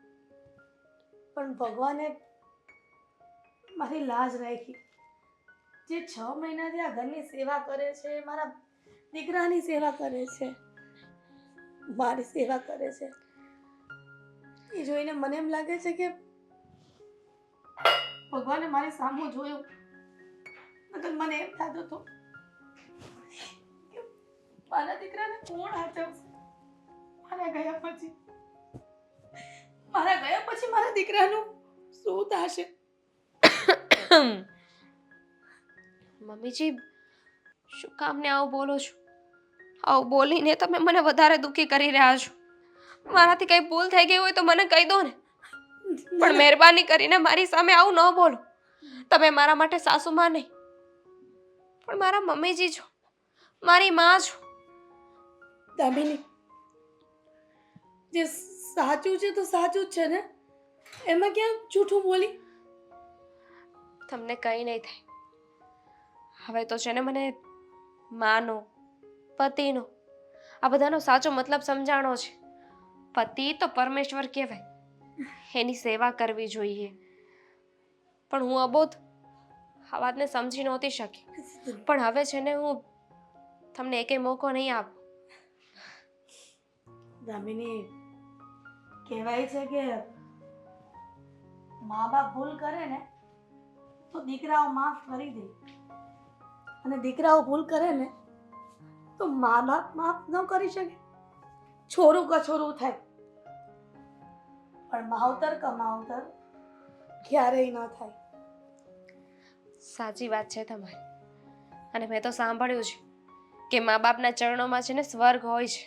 D: પણ ભગવાને મારી લાજ રાખી. જે 6 મહિનાથી આ ઘરની સેવા કરે છે, મારા દીકરાની સેવા કરે છે, મારી સેવા કરે છે, એ જોઈને મને એમ લાગે છે કે ભગવાને મારી સામું જોયું. નકર મને એમ થતું હતું કે મારા દીકરાને કોણ હાચવશે મારા ગયા પછી મારા દીકરાનું શું થશે?
B: મમ્મીજી, શું કામ ને આવું બોલો છો? આવું બોલીને તમે મને વધારે દુઃખી કરી રહ્યા છો. મારાથી કઈ ભૂલ થઈ ગઈ હોય તો મને કહી દો ને. પણ મહેરબાની કરીને મારી સામે આવું ન બોલો. તમે મારા માટે સાસુમાં નહીં પણ મારા મમ્મીજી છો, મારી માં છો.
D: દામિની, જે સાચું છે તો સાચું જ છે ને, એમાં ક્યાં જૂઠું બોલી?
B: તમને કંઈ નહીં થાય. હવે તો છે ને મને માનો, પતિનો, આ બધાનો સાચો મતલબ સમજાણો છે. પતિ તો પરમેશ્વર કહેવાય, એની સેવા કરવી જોઈએ. પણ હું અબોધ આ વાતને સમજી નહોતી શકી. પણ હવે છે ને હું તમને એકેય મોકો નહીં આપું.
D: દામિની, કહેવાય છે કે મા બાપ ભૂલ કરે ને તો દીકરાઓ માફ કરી દે, અને દીકરાઓ ભૂલ કરે ને તો મા બાપ માફ ન કરી શકે. છોરું કછોરું થાય, પણ માવતર કમાવતર ક્યારેય ન થાય.
B: સાચી વાત છે તમારી. અને મેં તો સાંભળ્યું છે કે મા બાપના ચરણોમાં છે ને સ્વર્ગ હોય છે.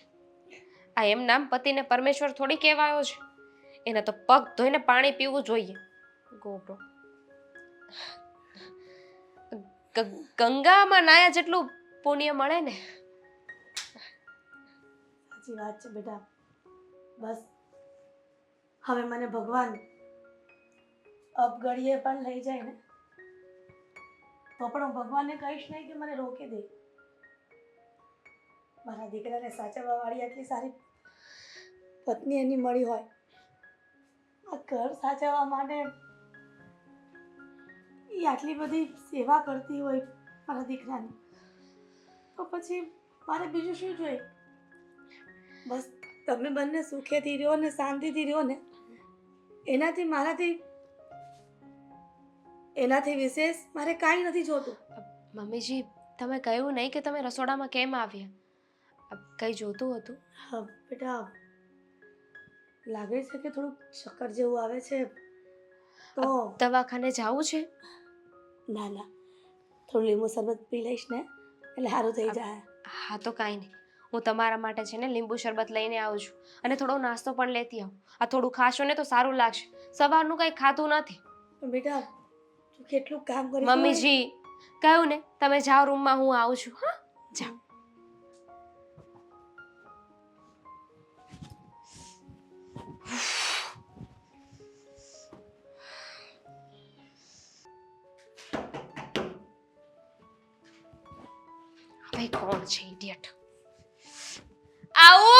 B: આ એમ નામ પતિને પરમેશ્વર થોડી કહેવાયો છે. એને તો પગ ધોઈને પાણી પીવું જોઈએ. ગોબરો. ગંગામાં નાયા જેટલું પુણ્ય મળે ને.
D: સાચી વાત છે બેટા. બસ હવે મને ભગવાન અપઘડીએ પણ લઈ જાય ને તો પણ હું ભગવાનને કહીશ નહીં કે મને રોકી દે. મારા દીકરાને સાચવવા વાળી આટલી સારી પત્ની એની મળી હોય, આ ઘર સાચવવા માટે એ આટલી બધી સેવા કરતી હોય મારા દીકરાની, તો પછી મારે બીજું શું જોઈએ? બસ તમે બંને સુખેથી રહ્યો ને શાંતિથી રહ્યો ને, એનાથી વિશેષ મારે કાંઈ નથી જોતું.
B: મમ્મીજી, તમે કહ્યું નહીં કે તમે રસોડામાં કેમ આવ્યા? કંઈ જોતું હતું?
D: હા બેટા, લાગે છે કે થોડુંક ચક્કર જેવું આવે છે તો
B: દવાખાને જવું છે?
D: ના ના, થોડું લીંબુ શરબત પી લઈશ ને એટલે સારું થઈ જાય.
B: હા તો કાંઈ નહીં, હું તમારા માટે છે ને લીંબુ શરબત લઈને આવું છું, અને થોડો નાસ્તો પણ લેતી આવું. આ થોડું ખાશો ને તો સારું લાગશે. સવારનું કંઈ ખાતું નથી.
D: પણ બેટા તું કેટલું કામ કરી
B: મમ્મીજી, કહ્યું ને, તમે જાઓ રૂમમાં, હું આવું છું. હા, જાઓ. હવે કોણ છે ઇડિયટ? આવો!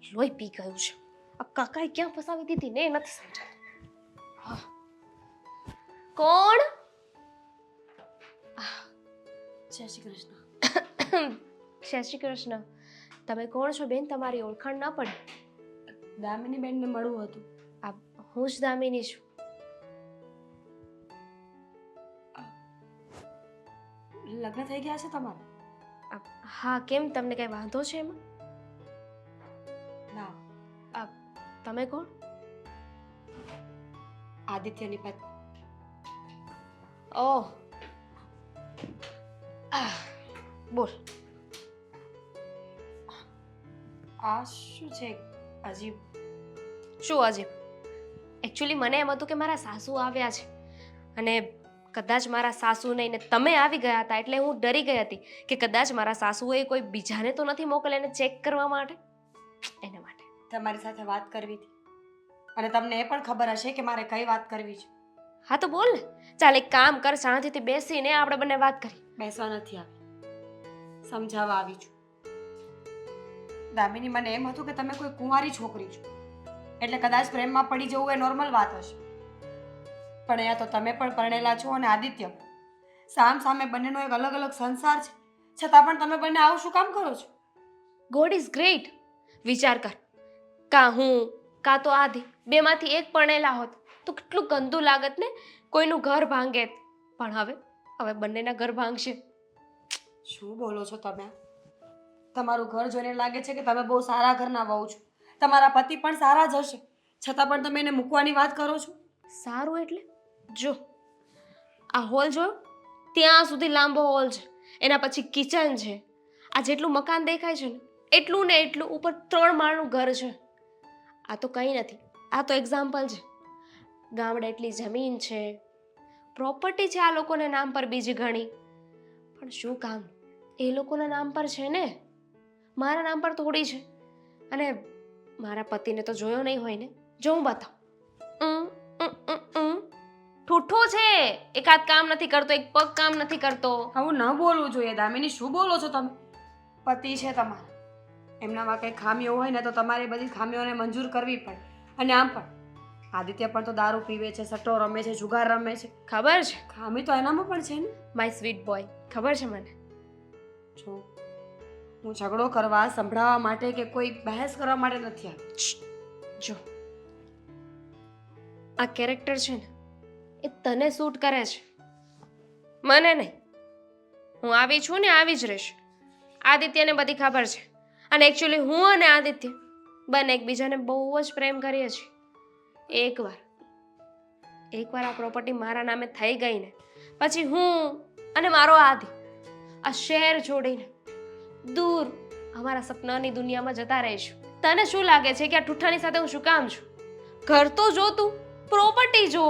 B: લોહી પી ગયું છે. આ કાકાએ ક્યાં ફસાવી દીધી ને એ નથી સમજાતું. કોણ?
D: જય શ્રી કૃષ્ણ.
B: જય શ્રી કૃષ્ણ. તમે કોણ છો બેન? તમારી ઓળખાણ ના પડી.
D: દામિની બેનને મળવું હતું.
B: આ હું જ દામિની છું.
D: લગ્ન થઈ ગયા છે તમારા?
B: હા, કેમ, તમને કઈ વાંધો છે એમાં?
D: ના.
B: તમે કોણ?
D: આદિત્યની પત્ની.
B: ઓહ, બોલ.
D: આ શું છે અજીબ?
B: શું અજીબ? એકચ્યુઅલી મને એમ હતું કે મારા સાસુ આવ્યા છે, અને કદાચ મારા સાસુ નહીં ને તમે આવી ગયા હતા, એટલે હું ડરી ગઈ હતી કે કદાચ મારા સાસુએ કોઈ બીજાને તો નથી મોકલ્યા એને ચેક કરવા માટે, એના માટે.
D: તમારી સાથે વાત કરવી હતી, અને તમને એ પણ ખબર હશે કે મારે કઈ વાત કરવી છે.
B: હા તો બોલ ને. ચાલ એક કામ કર, શાંતિથી બેસીને આપણે બંને વાત કરી.
D: બેસવા નથી આવી, સમજાવવા આવી છું. દામિની, મને એમ હતું કે તમે કોઈ કુંવારી છોકરી છો એટલે કદાચ પ્રેમમાં પડી જવું એ નોર્મલ વાત હશે, પણ અહીંયા તો તમે પણ પરણેલા છો અને આદિત્ય પણ. સામ સામે બંનેનો એક અલગ અલગ સંસાર છે, છતાં પણ તમે બંને આવું શું કામ કરો છો?
B: God is great. વિચાર કર, કાં હું કાં તો આદિ, બેમાંથી એક પરણેલા હોત તો કેટલું ગંદુ લાગત ને, કોઈનું ઘર ભાંગે. પણ હવે બંનેના ઘર ભાંગશે.
D: શું બોલો છો તમે? તમારું ઘર જોઈને લાગે છે કે તમે બહુ સારા ઘરના વહુ છો, તમારા પતિ પણ સારા જ હશે, છતાં પણ તમે એને મૂકવાની વાત કરો છો.
B: સારું એટલે જો, આ હોલ જોયો? ત્યાં સુધી લાંબો હોલ છે, એના પછી કિચન છે, આ જેટલું મકાન દેખાય છે ને એટલું ને એટલું ઉપર 3 માળનું ઘર છે. આ તો કંઈ નથી, આ તો એક્ઝામ્પલ છે. ગામડે એટલી જમીન છે, પ્રોપર્ટી છે આ લોકોના નામ પર બીજી ઘણી, પણ શું કામ? એ લોકોના નામ પર છે ને, મારા નામ પર થોડી છે. અને મારા પતિને તો જોયો નહીં હોય ને. જો હું બતાવું, ઠૂઠો છે, એકાદ કામ નથી કરતો, એક પગ કામ નથી કરતો.
D: આવું ન બોલવું જોઈએ દામિની. શું બોલો છો તમે? પતિ છે તમારા, એમનામાં કંઈ ખામીઓ હોય ને તો તમારે બધી ખામીઓને મંજૂર કરવી પડે. અને આમ પણ આદિત્ય પણ તો દારૂ પીવે છે, સટ્ટો રમે છે, જુગાર રમે છે.
B: ખબર છે,
D: ખામી તો એનામાં પણ છે ને.
B: માય સ્વીટ બોય, ખબર છે મને.
D: જો હું ઝઘડો કરવા, સંભળાવવા માટે કે કોઈ બહેસ કરવા માટે નથી આવી.
B: જો આ કેરેક્ટર છે ને એ તને સૂટ કરે છે, મને નહીં. હું આવી છું ને આવી જ રહીશ. આદિત્યને બધી ખબર છે, અને એકચ્યુઅલી હું અને આદિત્ય બંને એકબીજાને બહુ જ પ્રેમ કરીએ છીએ. એકવાર આ પ્રોપર્ટી મારા નામે થઈ ગઈ ને પછી હું અને મારો આદિ આ શહેર છોડીને દૂર અમારા સપનાની દુનિયામાં જતા રહીશું. તને શું લાગે છે કે આ ઠુઠ્ઠાની સાથે હું શું કામ છું? ઘર તો જો, તું પ્રોપર્ટી જો,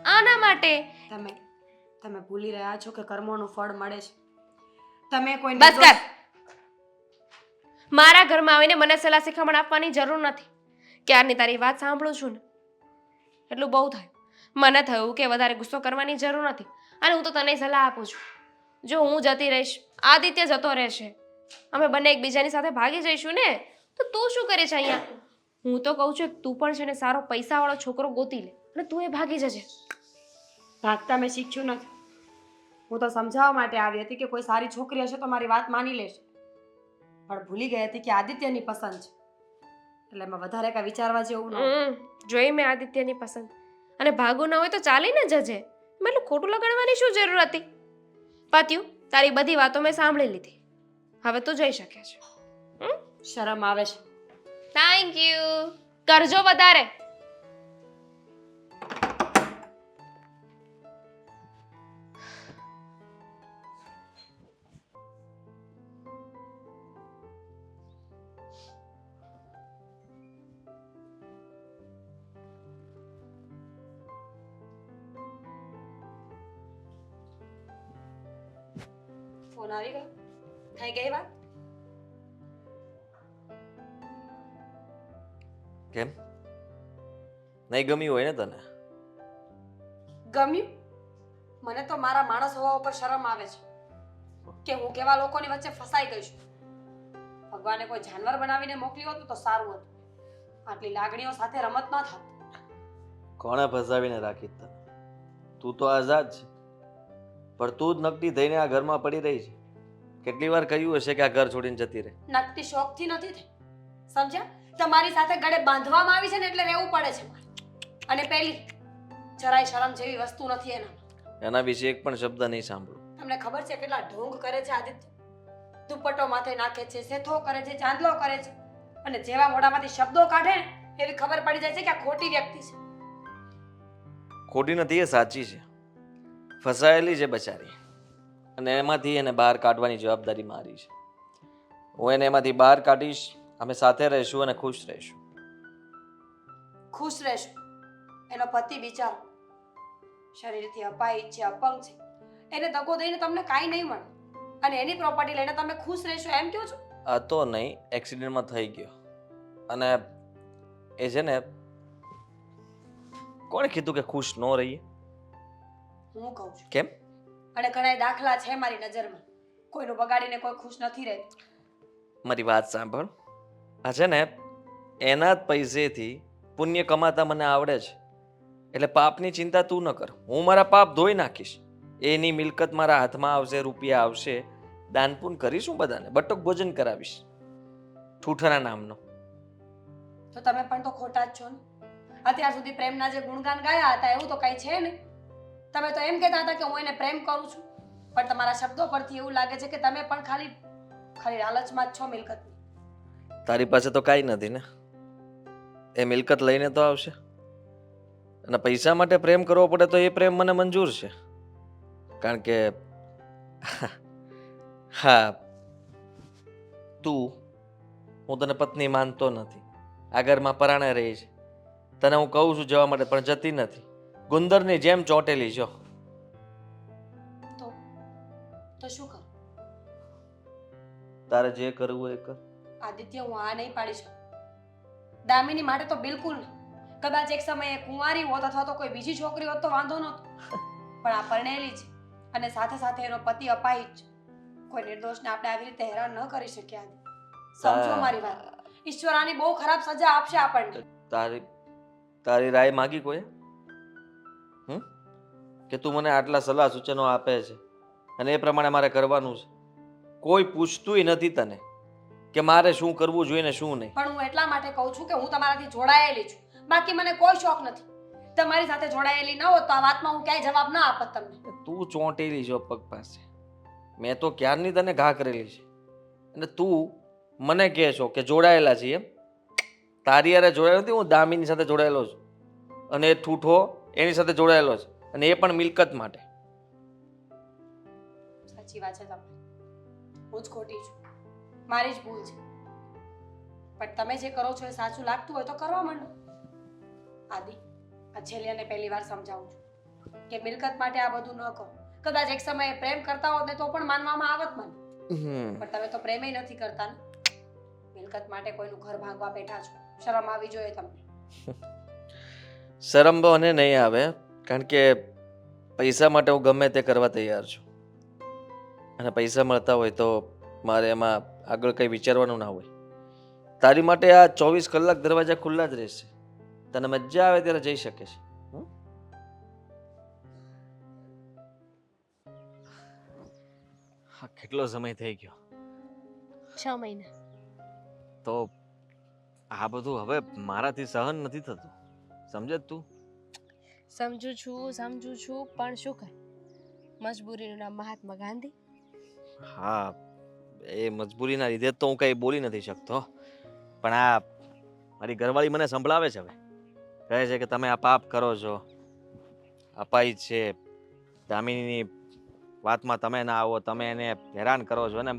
B: આના માટે.
E: તમે તમે ભૂલી રહ્યા છો કે કર્મોનું ફળ મળે છે. તમે કોઈ
B: બસ કર. મારા ઘરમાં આવીને મને સલાહ શિખામણ આપવાની જરૂર નથી. ક્યારની તારી વાત સાંભળું છું ને એટલું બહુ થાય. મને થયું કે વધારે ગુસ્સો કરવાની જરૂર નથી અને હું તો તને સલાહ આપું છું. જો હું જતી રહીશ, આદિત્ય જતો રહેશે, અમે બંને એકબીજાની સાથે ભાગી જઈશું ને, તો તું શું કરે છે અહીંયા? હું તો કહું છું તું પણ છે ને સારો પૈસાવાળો છોકરો ગોતી લે અને તું એ ભાગી જજે.
E: ભાગતા મેં શીખ્યું નથી. હું તો સમજાવવા માટે આવી હતી કે કોઈ સારી છોકરી હશે તો મારી વાત માની લેશે, પણ ભૂલી ગઈ હતી કે આદિત્યની પસંદ છે, એટલે એમાં વધારે કાંઈ વિચારવા જેવું ન.
B: જોઈ મેં આદિત્યની પસંદ અને ભાગવું ન હોય તો ચાલીને જજે. મેં એટલું ખોટું લગાડવાની શું જરૂર હતી? પાત્યું, તારી બધી વાતો મેં સાંભળી લીધી. હવે તું જઈ શકે છે.
E: શરમ આવે છે.
B: Thank you. કરજો વધારે.
E: ફોન આવી ગયો? થઈ ગઈ વાત?
C: કેમ નહીં ગમ્યું હોય ને તને?
E: ગમ્યું? મને તો મારા માણસ હોવા ઉપર શરમ આવે છે કે હું કેવા લોકોની વચ્ચે ફસાઈ ગઈ છું. ભગવાને કોઈ જાનવર બનાવીને મોકલ્યું હતું તો સારું હતું. આટલી લાગણીઓ સાથે રમત ન થાત.
C: કોણે ફસાવીને રાખી તને? તું તો આઝાદ છે, પણ તું જ નકટી થઈને આ ઘરમાં પડી રહી છે. કેટલી વાર કહ્યું હશે કે આ ઘર છોડીને જતી રહે?
E: નકટી શોખથી નથી થઈ, સમજ્યા? તમારી સાથે ગળે બાંધવામાં આવી છે ને એટલે રહેવું પડે છે મારે. અને પેલી જરાય શરમ જેવી વસ્તુ નથી
C: એના વિશે એક પણ શબ્દ નહીં સાંભળો.
E: તમને ખબર છે કેટલા ઢોંગ કરે છે આદિત્ય? દુપટ્ટો માથે નાખે છે, સેથો કરે છે, ચાંદલો કરે છે, અને જેવા મોઢામાંથી શબ્દો કાઢે ને એવી ખબર પડી જાય છે કે આ ખોટી વ્યક્તિ છે.
C: ખોટી નથી, એ સાચી છે. ફસાયેલી છે બચારી, અને એમાંથી એને બહાર કાઢવાની જવાબદારી મારી છે. હું એને એમાંથી બહાર કાઢીશ. અમે સાથે રહીશું અને ખુશ રહીશું.
E: ખુશ રહેશો? એનો પતિ બિચારો શરીરથી અપાહિત છે, અપંગ છે, એને દગો દઈને તમને કાંઈ નહીં મળે, અને એની પ્રોપર્ટી લઈને તમે ખુશ રહેશો એમ કહો છો?
C: આ તો નહીં, એક્સિડન્ટમાં થઈ ગયો. અને એ છે ને, કોણે કીધું કે ખુશ ન રહીએ?
E: હું કહું છું.
C: કેમ?
E: અને ઘણા દાખલા છે મારી નજરમાં, કોઈનું બગાડીને કોઈ ખુશ નથી રહેતું.
C: મારી વાત સાંભળ. આ છે ને, એના જ પૈસેથી પુણ્ય કમાતા મને આવડે છે, એટલે પાપની ચિંતા તું ન કર. હું મારા પાપ ધોઈ નાખીશ. એની મિલકત મારા હાથમાં આવશે, રૂપિયા આવશે, દાનપૂન કરીશું, બધાને બટુક ભોજન કરાવીશ, ઠૂઠરા નામનો.
E: તો તમે પણ તો ખોટા જ છો ને. અત્યાર સુધી પ્રેમના જે ગુણગાન ગાયા હતા એવું તો કઈ છે નહીં. તમે તો એમ કહેતા હતા કે હું એને પ્રેમ કરું છું, પણ તમારા શબ્દો પરથી એવું લાગે છે કે તમે પણ ખાલી લાલચમાં જ છો મિલકતની.
C: તારી પાસે તો કાંઈ નથી ને, એ મિલકત લઈને તો આવશે. અને પૈસા માટે પ્રેમ કરવો પડે તો એ પ્રેમ મને મંજૂર છે, કારણ કે હા, હું તને પત્ની માનતો નથી. આ ઘરમાં પરાણે રહી છે. તને હું કહું છું જવા માટે, પણ જતી નથી. ગુંદરની જેમ ચોંટેલી છો.
E: તો શું કરું?
C: તારે જે કરવું હોય એ કર.
E: આદિત્ય, હું આ નહીં પાડી શકું. દામિની માટે તો બિલકુલ નહીં. કદાચ એક સમયે કુંવારી હોત અથવા તો કોઈ બીજી છોકરી હોત તો વાંધો નહોતો, પણ આ પરણેલી છે અને સાથે સાથે એનો પતિ અપાહિત છે. કોઈ નિર્દોષને આપણે આવી રીતે હેરાન ન કરી શકીએ. સમજો મારી વાત. ઈશ્વર આની બહુ ખરાબ સજા આપશે આપણને.
C: તારી રાય માગી કોઈ? કે તું મને આટલા સલાહ સૂચનો આપે છે અને એ પ્રમાણે મારે કરવાનું છે? કોઈ પૂછતુંય નથી તને કે મારે શું કરવું જોઈએ ને શું નહીં.
E: પણ હું એટલા માટે કહું છું કે હું તમારાથી જોડાયેલી છું, બાકી મને કોઈ શોખ નથી. તમારી સાથે જોડાયેલી ન હોત તો આ વાતમાં હું ક્યાંય જવાબ ના આપત તમને.
C: તું ચોંટેલી છો પગ પાસે. મેં તો ક્યારની તને ઘા કરેલી છે, અને તું મને કહે છો કે જોડાયેલા છીએ એમ? તારી યારે જોડાયેલો નથી, હું દામિની સાથે જોડાયેલો છું, અને એ ઠૂઠો એની સાથે જોડાયેલો છે, અને એ પણ મિલકત માટે.
E: સાચી વાત છે તમારી. હું જ ખોટી છું, મારી જ ભૂલ છે. પણ તમે જે કરો છો એ સાચું લાગતું હોય તો કરવા માંડો. આદિ, આ છેલ્લે અને પહેલી વાર સમજાવું છું, કે મિલકત માટે આ બધું ન કરો. કદાચ એક સમયે પ્રેમ કરતા હોત ને તો પણ માનવામાં આવત મને. પણ તમે તો પ્રેમે નથી કરતા ને. મિલકત માટે કોઈનું ઘર ભાંગવા બેઠા છો. શરમ આવી જોઈએ તમને.
C: શરમ મને નહીં આવે, કારણ કે પૈસા માટે હું ગમે તે કરવા તૈયાર છું. અને પૈસા મળતા હોય તો મારે એમાં આગળ કંઈ વિચારવાનું ના હોય. તારી માટે આ 24 કલાક દરવાજા ખુલ્લા જ રહેશે. તને મજા આવે ત્યારે જઈ શકે છે. હમ? હા, કેટલો સમય થઈ ગયો?
B: 6 મહિના.
C: તો આ બધું હવે મારાથી સહન નથી થતું. સમજે તું?
B: સમજુ છું પણ શું કર, મજબૂરીનું નામ મહાત્મા ગાંધી.
C: હા, એ મજબૂરીના લીધે તો હું કંઈ બોલી નથી શકતો. પણ આ મારી ઘરવાળી મને સંભળાવે છે હવે. કહે છે કે તમે આ પાપ કરો છો, અપાઈ છે, દામિનીની વાતમાં તમે ના આવો, તમે એને હેરાન કરો છો, અને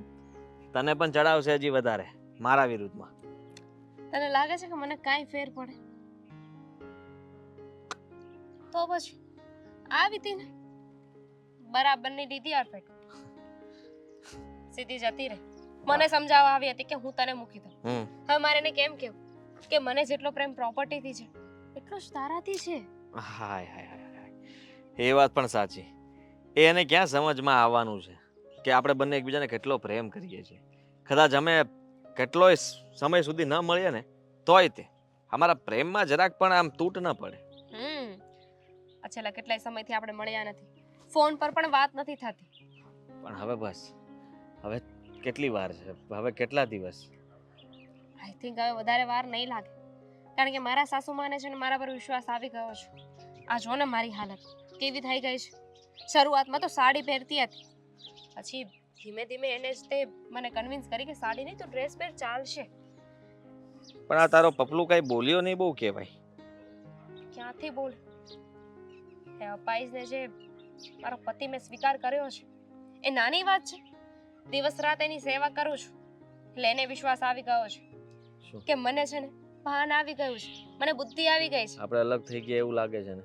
C: તને પણ ચડાવશે હજી વધારે મારા વિરુદ્ધમાં.
B: તને લાગે છે કે મને કાંઈ ફેર પડે? તો પછી આવી હતી ને બરાબરની દીધી આર્ફેટ સીધી જતી રહે. મને સમજાવવા આવી હતી કે હું તને મૂકી દઉં. હવે મારે એને કેમ કેવું કે મને જેટલો પ્રેમ પ્રોપર્ટીથી છે એટલો જ તારાથી છે?
C: હાય હાય હાય હાય, એ વાત પણ સાચી. એને ક્યાં સમજમાં આવવાનું છે કે આપણે બંને એકબીજાને કેટલો પ્રેમ કરીએ છીએ. કદાચ અમે કેટલોય સમય સુધી ન મળીએ ને તોય તે અમારા પ્રેમમાં જરાક પણ આમ તૂટ ન પડે.
B: છેલ્લા કેટલાય સમયથી આપણે મળ્યા નથી, ફોન પર પણ વાત નથી થતી.
C: પણ હવે બસ, હવે કેટલી વાર છે, હવે કેટલા દિવસ?
B: આઈ થિંક હવે વધારે વાર નહીં લાગે, કારણ કે મારા સાસુમાને છે ને મારા પર વિશ્વાસ આવી ગયો છે. આ જો ને મારી હાલત કેવી થઈ ગઈ છે. શરૂઆતમાં તો સાડી પહેરતી હતી, પછી ધીમે ધીમે એને જ તે મને કન્વિન્સ કરી કે સાડી નહીં તો ડ્રેસ પહેર, ચાલશે.
C: પણ આ તારો પપલું કઈ બોલ્યો નહીં બહુ કહેવાય.
B: ક્યાંથી બોલ? એ અપાઈસને જે મારો પતિ મેં સ્વીકાર કર્યો છે એ નાની વાત છે? દિવસ રાત એની સેવા કરું છું એટલે એને વિશ્વાસ આવી ગયો છે
C: શું?
B: કે મને છે ને ભાન આવી ગયું છે, મને બુદ્ધિ આવી ગઈ છે.
C: આપણે અલગ થઈ ગયા એવું લાગે છે ને?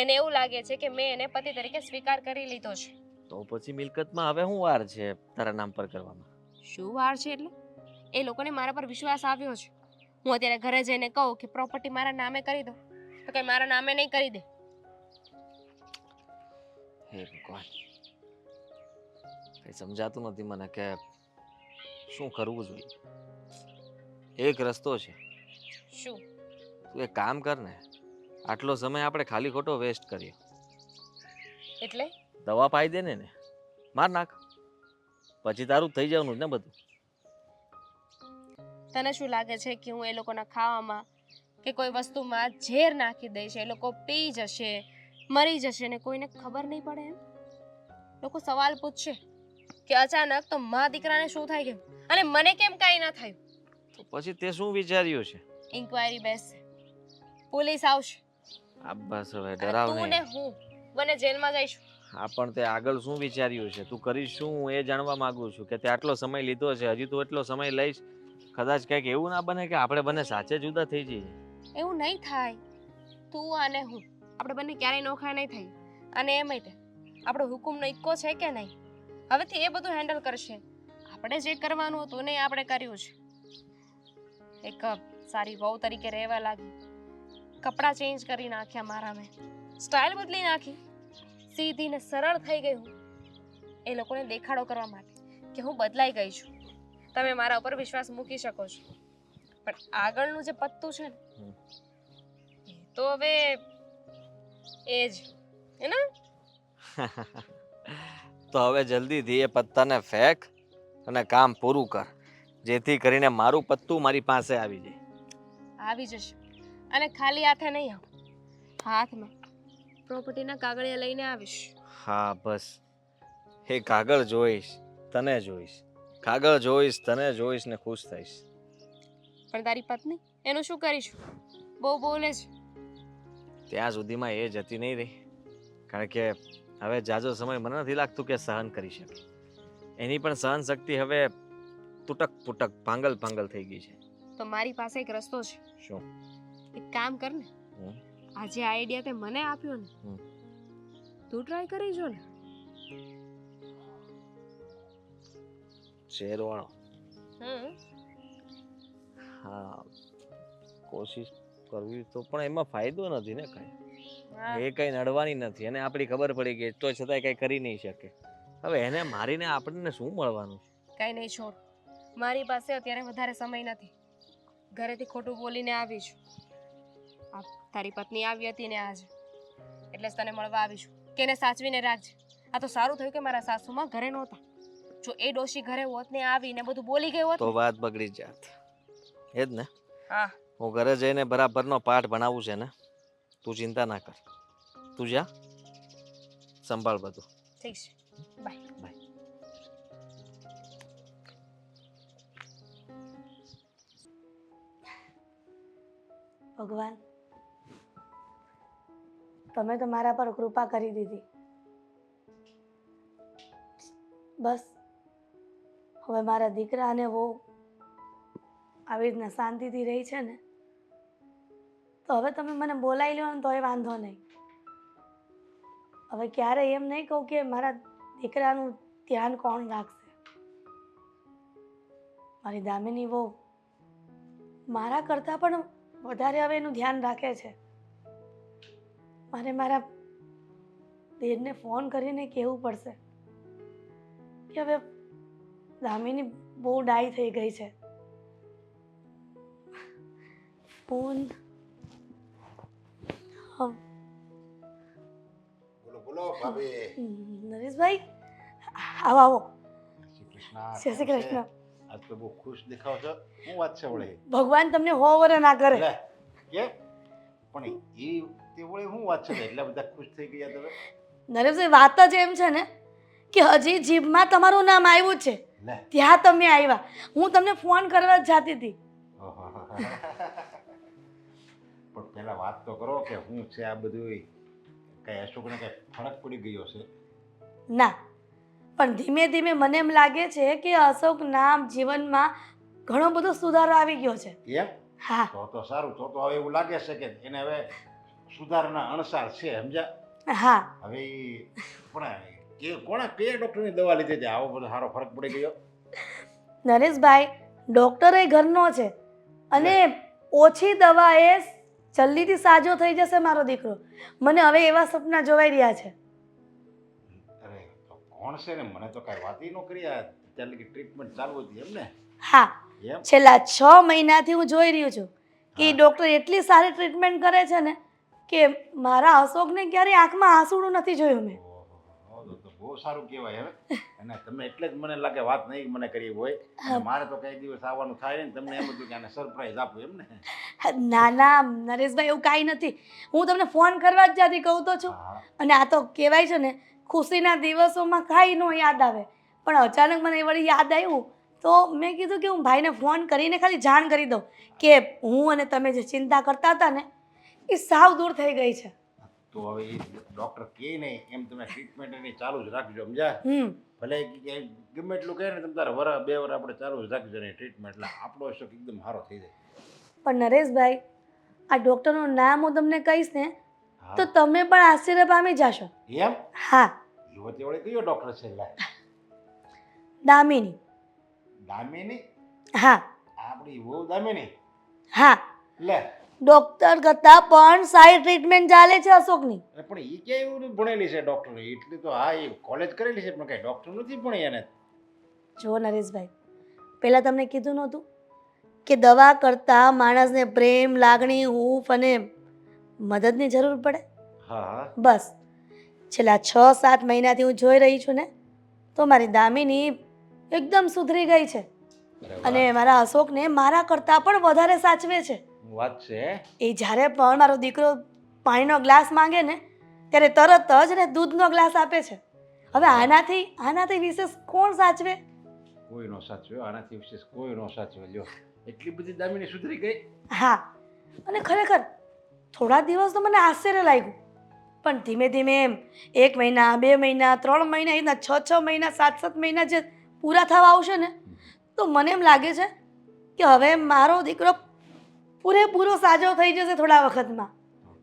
B: એને એવું લાગે છે કે મેં એને પતિ તરીકે સ્વીકાર કરી લીધો છે.
C: તો પછી મિલકતમાં હવે શું વાર છે તારા નામ પર કરવામાં?
B: શું વાર છે એટલે? એ લોકોને મારા પર વિશ્વાસ આવ્યો છે. હું અત્યારે ઘરે જઈને કહું કે પ્રોપર્ટી મારા નામે કરી દો તો કઈ મારા નામે નહીં કરી દે.
C: હે ભગવાન, કઈ સમજાતું નથી મને કે શું કરવું જોઈએ. એક રસ્તો છે.
B: શું?
C: તું એક કામ કર ને, આટલો સમય આપણે ખાલી ખોટો વેસ્ટ કરીએ.
B: એટલે
C: દવા પાઈ દે ને, માર નાખ, પછી તારું થઈ જવાનું ને બધું.
B: તને શું લાગે છે કે હું એ લોકોના ખાવામાં કે કોઈ વસ્તુમાં ઝેર નાખી દઈશ, એ લોકો પી જશે, મરી જશે ને કોઈને ખબર નહીં પડે એમ? લોકો સવાલ પૂછશે કે અચાનક તો મા દીકરાને શું થઈ ગયું અને મને કેમ કાંઈ ન થયું?
C: તો પછી તે શું વિચાર્યું છે?
B: ઇન્ક્વાયરી બેસશે, પોલીસ આવશે,
C: આ બસ હવે
B: અને
C: ડરાવ
B: તું ને
C: નહીં.
B: હું બંને જેલમાં જઈશું.
C: હા, પણ તે આગળ શું વિચાર્યું છે? તું કરીશ શું હું એ જાણવા માંગુ છું કે તે આટલો સમય લીધો છે, હજી તું એટલો સમય લઈશ. કદાચ કંઈક એવું ના બને કે આપણે બંને સાચે જુદા થઈ જઈએ.
B: એવું નહીં થાય. તું અને હું આપણે બંને ક્યારેય નોખા નહીં થઈ. અને એ માટે આપણો હુકુમનો ઇક્કો છે કે નહીં? હવેથી એ બધું હેન્ડલ કરશે. આપણે જે કરવાનું હતું ને એ આપણે કર્યું છે. એક સારી વહુ તરીકે રહેવા લાગી, કપડાં ચેન્જ કરી નાખ્યા મારા, મેં સ્ટાઇલ બદલી નાખી, સીધી ને સરળ થઈ ગઈ હું એ લોકોને દેખાડો કરવા માટે કે હું બદલાઈ ગઈ છું. તમે મારા ઉપર વિશ્વાસ મૂકી શકો છો. પણ આગળનું જે પત્તું છે ને એ તો હવે એ જ હે ને?
C: તો હવે જલ્દીથી એ પત્તાને ફેંક અને કામ પૂરું કર, જેથી કરીને મારું પત્તું મારી પાસે આવી જાય.
B: આવી જશે, અને ખાલી હાથે નહીં આવું, હાથમાં પ્રોપર્ટીના કાગળિયા લઈને આવીશ.
C: હા બસ, એ કાગળ જોઈશ, તને જોઈશ, કાગળ જોઈશ, તને જોઈશ ને ખુશ થઈશ.
B: પણ તારી પત્ની એનું શું કરીશું? બહુ બોલે છે.
C: ત્યાં સુધીમાં એ જતી નહીં રહી, કારણ કે હવે જાજો સમય મને નથી લાગતું કે સહન કરી શકે. એની પણ સહન શક્તિ હવે તૂટક ફૂટક ભાંગલ ભાંગલ થઈ ગઈ છે.
B: તો મારી પાસે એક રસ્તો છે.
C: શું?
B: એક કામ કર ને, આ જે આઈડિયા તે મને આપ્યો ને
C: હમ.
B: તું ટ્રાય કરી જો ને.
C: શેરવાળો
B: હમ
C: હા કોશિશ કરવી તો પણ એમાં ફાયદો નથી ને કઈ.
B: હા.
C: એ કઈ નડવાની નથી અને આપણી ખબર પડી ગઈ તો છતાંય કઈ કરી નહીં શકે. હવે એને મારીને આપણને શું મળવાનું છે?
B: કઈ નહીં છોડ, મારી પાસે અત્યારે વધારે સમય નથી. ઘરેથી ખોટું બોલીને આવી છું. આ તારી પત્ની આવી હતી ને આજે, એટલે જ તને મળવા આવી છું કે એને સાચવીને રાખજે. આ તો સારું થયું કે મારા સાસુમાં ઘરે નહોતા. જો એ ડોશી ઘરે હોત ને આવીને બધું બોલી ગઈ હોત
C: તો
B: ને.
C: વાત બગડી જાત. એ જ ને,
B: હા
C: હું ઘરે જઈને બરાબરનો પાઠ ભણાવું છે ને. તું ચિંતા ના કર, તું જા સંભાળ બધું.
B: ઠીક છે, બાય.
C: બાય.
D: ભગવાન, તમે તો મારા પર કૃપા કરી દીધી. બસ હવે મારા દીકરા અને વહુ આવી રીતના શાંતિથી રહી છે ને, તો હવે તમે મને બોલાવી લો ને તોય વાંધો નહીં. હવે ક્યારેય એમ નહીં કહું કે મારા દીકરાનું ધ્યાન કોણ રાખશે. મારી દામિની વહુ મારા કરતાં પણ વધારે હવે એનું ધ્યાન રાખે છે. મારે મારા દેરને ફોન કરીને કહેવું પડશે કે હવે દામિની બહુ ડાઈ થઈ ગઈ છે. ફોન
F: બોલો બોલો ભાભી.
D: નરેશભાઈ, આવો આવો.
F: શ્રી કૃષ્ણ.
D: જય શ્રી કૃષ્ણ.
F: આજ તો બહુ ખુશ દેખાવ છો. શું વાત છે વળી?
D: ભગવાન તમને હો વરે ના કરે.
F: લે, કેમ? પણ એ તે વળી શું વાત છે ને એટલા બધા ખુશ થઈ ગયા તમે?
D: નરેશભાઈ, વાત જ એમ છે ને કે હજી જીભમાં તમારું નામ આવ્યું છે,
F: લે.
D: ત્યાં તમે આવ્યા. હું તમને ફોન કરવા જ જાતી હતી.
F: ઓહો. પણ પહેલા વાત તો કરો કે શું છે આ બધું. કઈ અશોકને કઈ ફરક પડી ગયો છે?
D: ના, પણ ધીમે ધીમે મને એમ લાગે છે કે અશોકના જીવનમાં ઘણો બધો સુધારો આવી ગયો છે.
F: એમ?
D: હા
F: તો સારું. તો હવે એવું લાગે છે કે એને હવે સુધારના અણસાર છે, સમજ્યા?
D: હા.
F: હવે પણ કયા ડોક્ટરની દવા લીધી હતી આવો બધો સારો ફરક પડી ગયો?
D: નરેશભાઈ, ડૉક્ટર એ ઘરનો છે અને ઓછી દવાએ જલ્દીથી સાજો થઈ જશે મારો દીકરો. મને હવે એવા સપના જોવાઈ રહ્યા છે.
F: અરે તો કોણ છે ને? મને તો કઈ વાત ન કરી. આ અત્યારે લગી ટ્રીટમેન્ટ ચાલુ હતી એમ ને?
D: હા,
F: એમ?
D: છેલ્લા 6 મહિનાથી હું જોઈ રહ્યું છું કે
F: હા.
D: ડૉક્ટર એટલી સારી ટ્રીટમેન્ટ કરે છે ને કે મારા અશોકને ક્યારેય આંખમાં આંસુડું નથી જોયું મેં.
F: ઓહો, તો બહુ સારું કહેવાય. હવે અને તમે એટલે જ મને લાગે વાત નહીં મને કરી હોય. અને મારે તો કઈ દિવસ આવવાનું થાય ને તમને એમ હતું કે આને સરપ્રાઈઝ આપું એમ ને?
D: ના ના નરેશભાઈ, એવું કાંઈ નથી. હું તમને ફોન કરવા જ જાતી કહું તો છું.
F: હા.
D: અને આ તો કહેવાય છે ને, ખુશીના દિવસોમાં કાંઈ ન યાદ આવે, પણ અચાનક મને વળી યાદ આવ્યું તો મેં કીધું કે હું ભાઈને ફોન કરીને ખાલી જાણ કરી દઉં કે હું અને તમે જે ચિંતા કરતા હતા ને એ સાવ દૂર થઈ ગઈ છે.
F: તો હવે એ ડૉક્ટર કહે નહીં એમ તમે ટ્રીટમેન્ટ એની ચાલુ જ રાખજો, સમજ્યા? ભલે કે ગમે એટલું કહે ને તમે તારે વર 2 વર આપણે ચાલુ જ રાખજો ને ટ્રીટમેન્ટ. એટલે આપણો અશોક એકદમ સારો થઈ જાય.
D: પણ નરેશભાઈ, આ ડૉક્ટરનું નામ હું તમને કહીશ ને
F: હા.
D: તો તમે પણ આશ્ચર્ય પામી જશો.
F: એમ?
D: હા,
F: યુવતી વળી કયો ડૉક્ટર છે? લે,
D: દામિની.
F: દામિની?
D: હા
F: આપણી વહુ દામિની?
D: હા,
F: લે,
D: ડૉક્ટર કરતાં પણ સારી ટ્રીટમેન્ટ ચાલે છે અશોકની.
F: અરે પણ એ ક્યાં એવું ભણેલી છે ડૉક્ટર? એટલી તો હા એ કોલેજ કરેલી છે પણ કઈ ડૉક્ટર નથી ભણી એને.
D: જો નરેશભાઈ, પહેલાં તમને કીધું નહોતું કે દવા કરતાં માણસને પ્રેમ, લાગણી, હૂંફ અને મદદની જરૂર પડે?
F: હા હા.
D: બસ છેલ્લા 6-7 મહિનાથી હું જોઈ રહી છું ને તો મારી દામિની એકદમ સુધરી ગઈ છે અને મારા અશોકને મારા કરતાં પણ વધારે સાચવે છે.
F: વાત છે.
D: એ જ્યારે પણ મારો દીકરો પાણીનો ગ્લાસ માંગે ને ત્યારે તરત જ એને દૂધનો ગ્લાસ આપે છે. હવે આનાથી વિશેષ કોણ સાચવે?
F: કોઈ નો સાચવ્યો આનાથી વિશેષ કોઈ નો સાચવ્યો. લ્યો, એટલી બધી દામિની સુધરી ગઈ?
D: હા, અને ખરેખર થોડા દિવસ તો મને આશ્ચર્ય લાગ્યું, પણ ધીમે ધીમે 1 મહિના, 2 મહિના, 3 મહિના, એના 6 મહિના, 7 મહિના જે પૂરા થવા આવશે ને તો મને એમ લાગે છે કે હવે મારો દીકરો પૂરેપૂરો સાજો થઈ જશે થોડા વખતમાં.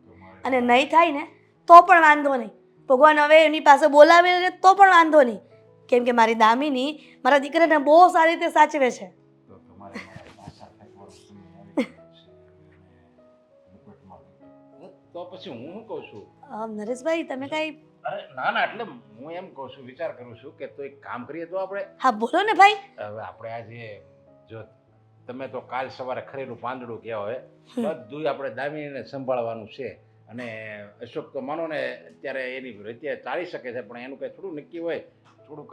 F: તો મારે
G: અને નહીં થાય ને તો પણ વાંધો નહીં. ભગવાન હવે એની પાસે બોલાવે ને તો પણ વાંધો નહીં, કેમ કે મારી દામિની મારા દીકરાને બહુ સારી રીતે સાચવે છે.
F: તો તમારે મારા પાછા ફેંકવાનો સમય આવી ગયો છે. મુકુટમાં. તો પછી હું શું કહું છું?
G: નરેશભાઈ તમે કાંઈ
F: અરે ના ના, એટલે હું એમ કહું છું, વિચાર કરું છું કે તો એક કામ કરીએ તો આપણે
G: હા બોલો ને ભાઈ.
F: હવે આપણે આજે જો તમે તો કાલ સવારે ખરેલું પાંદડું કહેવાય બધું આપણે દામિનીને સંભાળવાનું છે. અને અશોક તો માનો ને અત્યારે એની રીતે ચાલી શકે છે, પણ એનું કંઈ થોડું નક્કી હોય, થોડુંક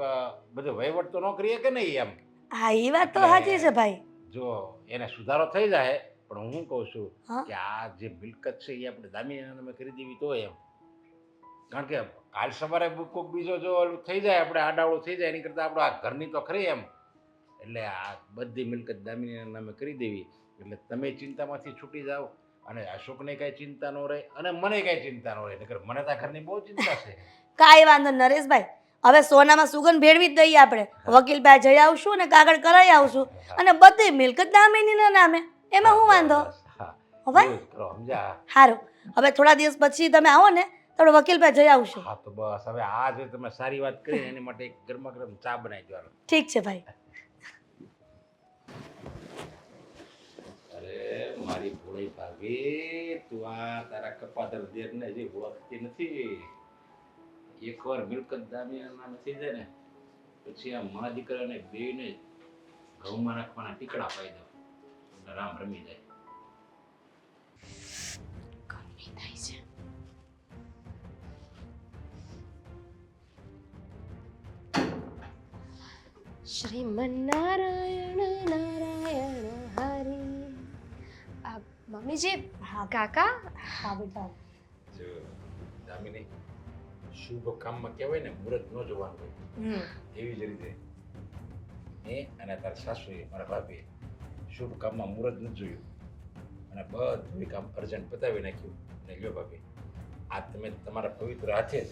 F: બધું વહીવટ તો ન કરીએ કે નહીં એમ.
G: હા એ વાત તો સાચી છે ભાઈ.
F: જો એને સુધારો થઈ જાય, પણ હું કહું છું
G: હા.
F: કે આ જે મિલકત છે એ આપણે દામિનીને અમે કરી દેવી તો એમ. કારણ કે કાલ સવારે કોઈક બીજો જો ઓલું થઈ જાય, આપણે આડાવડું થઈ જાય, એની કરતાં આપણે આ ઘરની તો ખરી એમ. એટલે આ બધી મિલકત દામિનીના નામે કરી દેવી, એટલે તમે ચિંતામાંથી છૂટી જાઓ અને અશોકને કાંઈ ચિંતા ન રહે અને મને કાંઈ ચિંતા ન રહે. નકર મને તો આ ઘરની બહુ ચિંતા છે.
G: કાંઈ વાંધો નહીં નરેશભાઈ, હવે સોનામાં સુગંધ ભેળવી જ દઈએ આપણે. વકીલ પાસે જઈ આવશું ને કાગળ કરાવી આવશું અને બધી મિલકત દામિનીના નામે. એમાં શું વાંધો?
F: હા,
G: હવે
F: એવું જ કરો, સમજ્યા?
G: સારું, હવે થોડા દિવસ પછી તમે આવો ને તો આપણે વકીલ પાસે જઈ આવશું.
F: હા તો બસ હવે આ જે તમે સારી વાત કરી એની માટે એક ગરમા ગરમ ચા બનાવી દેવાનો.
G: ઠીક છે ભાઈ.
F: અરે મારી ભોળી ભાભી, તું આ તારા કપાતર દેરને જે ઓળખતી નથી. એકવાર મિલકત દામિનીના નામે થઈ જાય ને પછી આ મા દીકરાને બેયને ઘઉંમાં નાખવાના ટીકડા પાઈ દો એટલે રામ રમી જાય.
B: ગરમી થાય છે. શ્રીમન્નારાયણ નારાયણ હરી. આ મમ્મીજી, કાકા,
G: હા બેટા.
F: જો દામિની, શુભ કામમાં કહેવાય ને મુહૂર્ત ન જોવાનું હોય, એવી જ રીતે અને તારા સાસુએ મારા ભાભીએ શુભ કામમાં મુહૂર્ત નથી જોયું અને બધું કામ અર્જન્ટ પતાવી નાખ્યું. અને લ્યો ભાભી, આ તમે તમારા પવિત્ર હાથે જ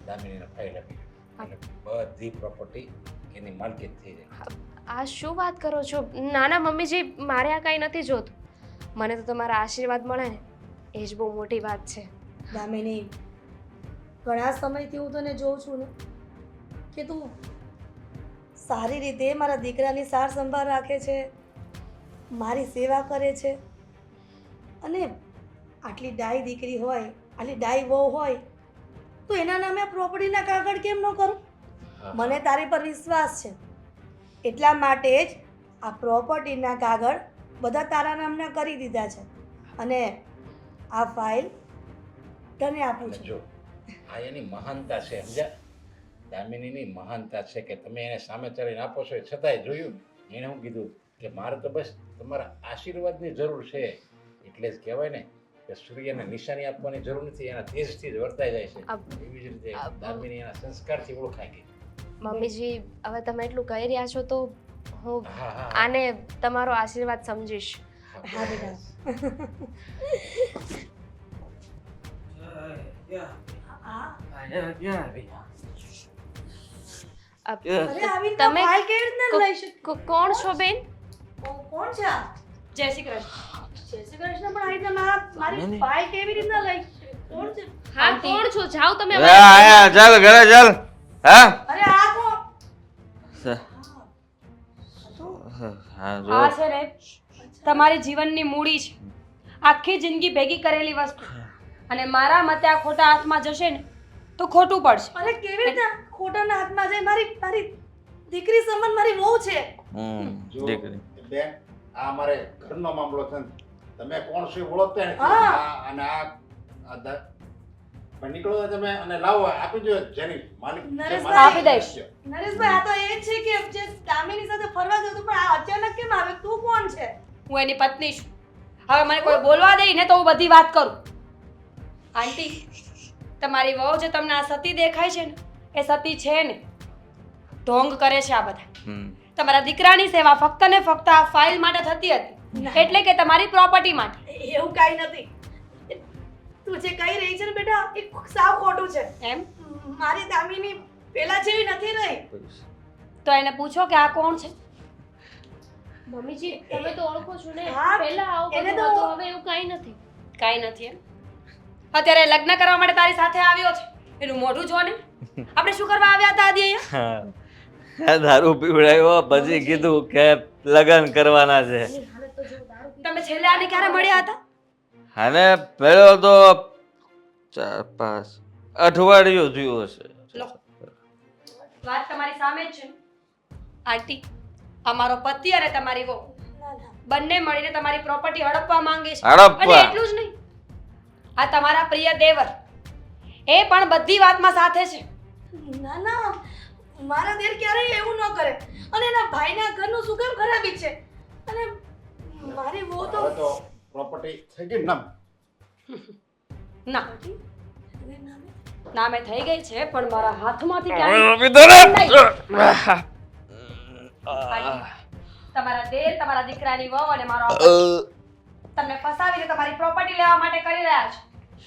F: દામિનીને ફાઇલ આપી અને બધી પ્રોપર્ટી એની માલકીત થઈ જાય.
B: આ શું વાત કરો છો? નાના મમ્મીજી, મારે આ કાંઈ નથી જોતું. મને તો તમારા આશીર્વાદ મળે ને એ જ બહુ મોટી વાત છે.
G: દામિની, ઘણા સમયથી હું તને જોઉં છું ને કે તું સારી રીતે મારા દીકરાની સાર સંભાળ રાખે છે, મારી સેવા કરે છે, અને આટલી ડાઈ દીકરી હોય, આટલી ડાઈ વહુ હોય તો એના નામે પ્રોપર્ટીના કાગળ કેમ ન કરું? મને તારી પર વિશ્વાસ છે, એટલા માટે જ આ પ્રોપર્ટીના કાગળ બધા તારા નામના કરી દીધા છે અને આ ફાઇલ તને આપું
F: અને
G: છું.
F: જો આ એની મહાનતા છે, સમજ્યા? દામિનીની મહાનતા છે કે તમે એને સામે ચડીને આપો છો. છતાંય જોયું એણે શું કીધું કે મારે તો બસ તમારા આશીર્વાદની જરૂર છે. એટલે જ કહેવાય ને કે સૂર્યને નિશાની આપવાની જરૂર નથી, એના તેજથી જ વર્તાઈ જાય છે. એવી જ રીતે દામિની એના સંસ્કારથી ઓળખાય ગઈ.
B: મમ્મીજી, હવે તમે એટલું કહી રહ્યા છો તો હું
F: હા હા
B: આને તમારો આશીર્વાદ સમજીશ.
G: હા બેટા.
B: અબ
G: અરે આવી
B: તમે
G: ફાઇલ કેવી રીતના લઈ શકે?
B: કોણ છો બેન?
G: કોણ છે આ?
E: જય શ્રી કૃષ્ણ.
G: જય શ્રી કૃષ્ણ, પણ આવી રીતના મારી ફાઇલ કેવી રીતના લઈ શકે? કોણ છે?
B: હા, કોણ છો? જાઓ તમે.
C: આયા ચાલ ઘરે ચાલ. હા
G: અરે આ કોણ?
C: હા
E: આ છે ને તમારી જીવનની મૂડી છે, આખી જિંદગી ભેગી કરેલી વસ્તુ, અને મારા મતે આ ખોટા હાથમાં જશે ને તો ખોટું પડશે.
G: અરે કેવી રીતના ખોટાના હાથમાં જાય? મારી દીકરી સમાન મારી વહુ છે.
F: જો
C: દીકરી.
F: બેન, આ અમારે ઘરનો મામલો છે ને. તમે કોણ છો એ ઓળખતા નથી.
G: હા.
F: અને પણ નીકળો તમે અને લાવો આપી દો જેની માલિક જે
G: નરેશભાઈ.
F: માલિક
E: આપી દઈશ.
F: છે.
G: નરેશભાઈ, આ તો એ જ છે કે જે દામિની સાથે ફરવા ગયો હતો, પણ આ અચાનક કેમ આવે? તું કોણ છે?
E: હું એની પત્ની છું. હવે મને કોઈ બોલવા દે ને તો હું બધી વાત કરું. આંટી, તમારી વહુ જે તમને આ સતી દેખાય છે ને એ સતી છે ને, ઢોંગ કરે છે આ બધા. તમારા દીકરાની સેવા ફક્ત ને ફક્ત આ ફાઇલ માટે થતી હતી, એટલે કે તમારી પ્રોપર્ટી માટે.
G: એવું કાંઈ નથી. તું જે કહી રહી છે ને બેટા, એ સાવ ખોટું છે.
E: એમ
G: મારી દામિની પેલા જેવી નથી રહી.
E: તો એને પૂછો કે આ કોણ છે.
B: મમ્મીજી, તમે તો ઓળખો છો ને.
G: હા,
B: પહેલા આવું
G: એને
B: બધું
G: તો-
B: હતું, હવે એવું કાંઈ નથી.
E: કાંઈ નથી એમ. અત્યારે લગ્ન કરવા માટે તારી સાથે આવ્યો છે એનું મોઢું જો ને. આપણે શું કરવા આવ્યા હતા આદિ અહીંયા?
C: દારૂ પીવડાવ્યો પછી કીધું કે લગ્ન કરવાના છે.
E: તમે છેલ્લે આને ક્યારે મળ્યા હતા?
C: અને પેલો તો 4-5 અઠવાડિયું થયું હશે.
E: લો, વાત તમારી સામે જ છે. આંટી, અમારો પતિ અને તમારી વહુ બંને મળીને તમારી પ્રોપર્ટી હડપવા માંગે છે.
C: હડપવા?
E: અને એટલું જ નહીં, આ તમારા પ્રિય દેવર એ પણ બધી વાતમાં સાથે છે.
G: ના ના, મારા દેર ક્યારેય એવું ન કરે. અને એના ભાઈના ઘરનું શું કામ ખરાબી છે? અને મારી વહુ તો
F: હવે તો પ્રોપર્ટી થઈ ગઈ ને નામ.
E: ના,
G: એને નામે
E: નામે થઈ ગઈ છે પણ મારા હાથમાંથી
C: આ
E: ક્યારેય
C: વિધરે!
E: નહીં. આંટી, તમારા દેર તમારા દીકરાની વહુ અને મારો આ પતિ તમને ફસાવીને તમારી પ્રોપર્ટી લેવા માટે કરી રહ્યા છે.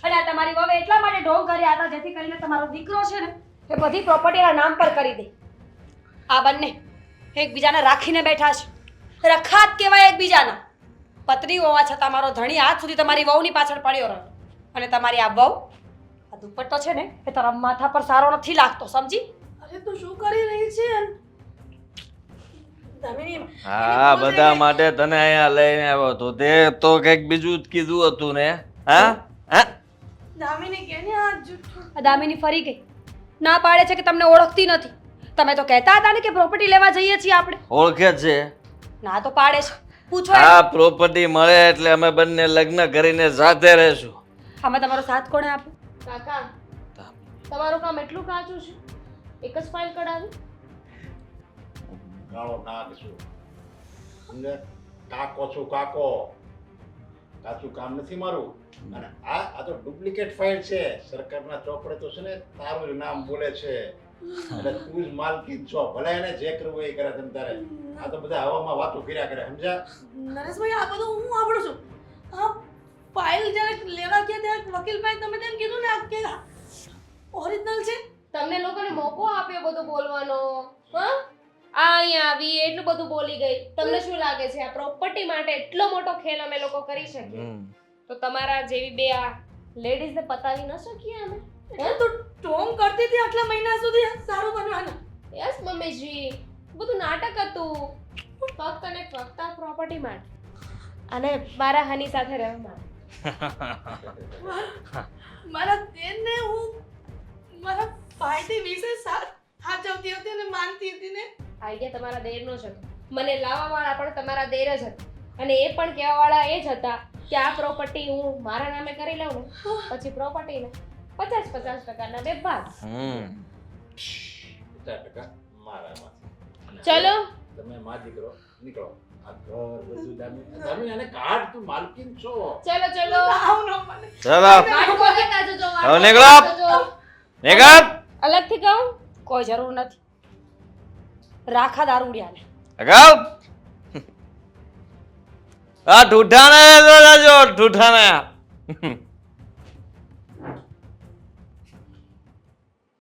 E: અને આ તમારી વહુએ એટલા માટે ઢોંગ કર્યા હતા જેથી કરીને તમારો દીકરો છે ને એ બધી પ્રોપર્ટીના નામ પર કરી દે. આ બંને એકબીજાને રાખીને બેઠા છે. રખાત કહેવાય એકબીજાના. પત્ની હોવા છતાં મારો ધણી આજ સુધી તમારી વહુની પાછળ પડ્યો રહ્યો. અને તમારી આ વહુ, આ દુપટ્ટો છે ને એ તારા માથા પર સારો નથી લાગતો, સમજી?
G: અરે તું શું કરી રહી છે? દામિની,
C: હા, બધા માટે તને અહીંયા લઈને આવ્યો તો તે તો કંઈક બીજું જ કીધું હતું ને. હા હા,
G: દામિની કેને આ જૂઠું?
E: આ દામિની ફરી ગઈ. ના પાડે છે કે તમને ઓળખતી નથી. તમે તો કહેતા હતા ને કે પ્રોપર્ટી લેવા જઈએ છીએ આપણે.
C: ઓળખે છે.
E: ના તો પાડે છે. પૂછો
C: આ
E: એને.
C: પ્રોપર્ટી મળે એટલે અમે બંને લગ્ન કરીને સાથે રહેશું.
E: આમાં તમારો સાથ કોણે આપ્યો?
B: કાકા તમારું કામ એટલું કાચું છે, એક જ ફાઇલ કઢાવી.
F: ગાળો નાક છું. સમજે? કાકો છું કાકો. કાચું કામ નથી મારું. અને આ તો ડુપ્લિકેટ ફાઇલ છે. સરકારના ચોપડે તો છે ને તારું જ નામ બોલે છે. એટલે તું જ માલકીન છો. ભલે એને જે કરવું એ કરે. તમ તારે આ તો બધા હવામાં વાતો કર્યા કરે. સમજ્યા?
G: નરેશભાઈ, આ બધું હું સાંભળું છું. આ ફાઇલ જ્યારે લેવા ગયા ત્યારે વકીલભાઈ તમે તેમ કીધું ને આ કે ઓરિજિનલ છે.
B: તમને લોકોને મોકો આપ્યો બધું બોલવાનો. હા, આ અહીંયા આવી એટલું બધું બોલી ગઈ. તમને શું લાગે છે આ પ્રોપર્ટી માટે એટલો મોટો ખેલ અમે લોકો કરી શકીએ? તો તમારા જેવી બે આ લેડીઝને પતાવી ન શકીએ અમે?
G: એટલે તું ટોમ કરતી હતી આટલા મહિના સુધી સારું બનવાનું.
B: યસ મમ્મીજી, બધું નાટક હતું. ફક્ત ને ફક્ત આ પ્રોપર્ટી માટે અને મારા હની સાથે રહેવા માટે.
G: મારા દેરને હું મારા ભાઈથી વિશે સાચવતી હતી અને માનતી હતી ને.
B: આઈડિયા તમારા દેરનો જ હતો. મને લાવવાવાળા પણ તમારા દેર જ હતા. અને એ પણ કહેવાવાળા એ જ હતા કે આ પ્રોપર્ટી હું મારા નામે કરી લઉં ને પછી પ્રોપર્ટીને 50-50% બે ભાગ.
F: 50% મારામાંથી.
B: ચલો
F: તમે માં દીકરો નીકળો. આ ઘર બધું દામી અને કાઢ. તું માલકીન છો.
B: ચલો ચલો
G: આવું ન મને.
C: ચાલો
B: વાટ બોલાતા જજો, વાટ
C: હવે નીકળો.
B: બોલાતા જજો.
C: નિકાલ.
B: અલગથી કહું?
E: કોઈ જરૂર નથી. રાખા દારૂડિયાને.
C: અગાઉ આ ઠૂઠાને જો જાજો ઠૂઠાને.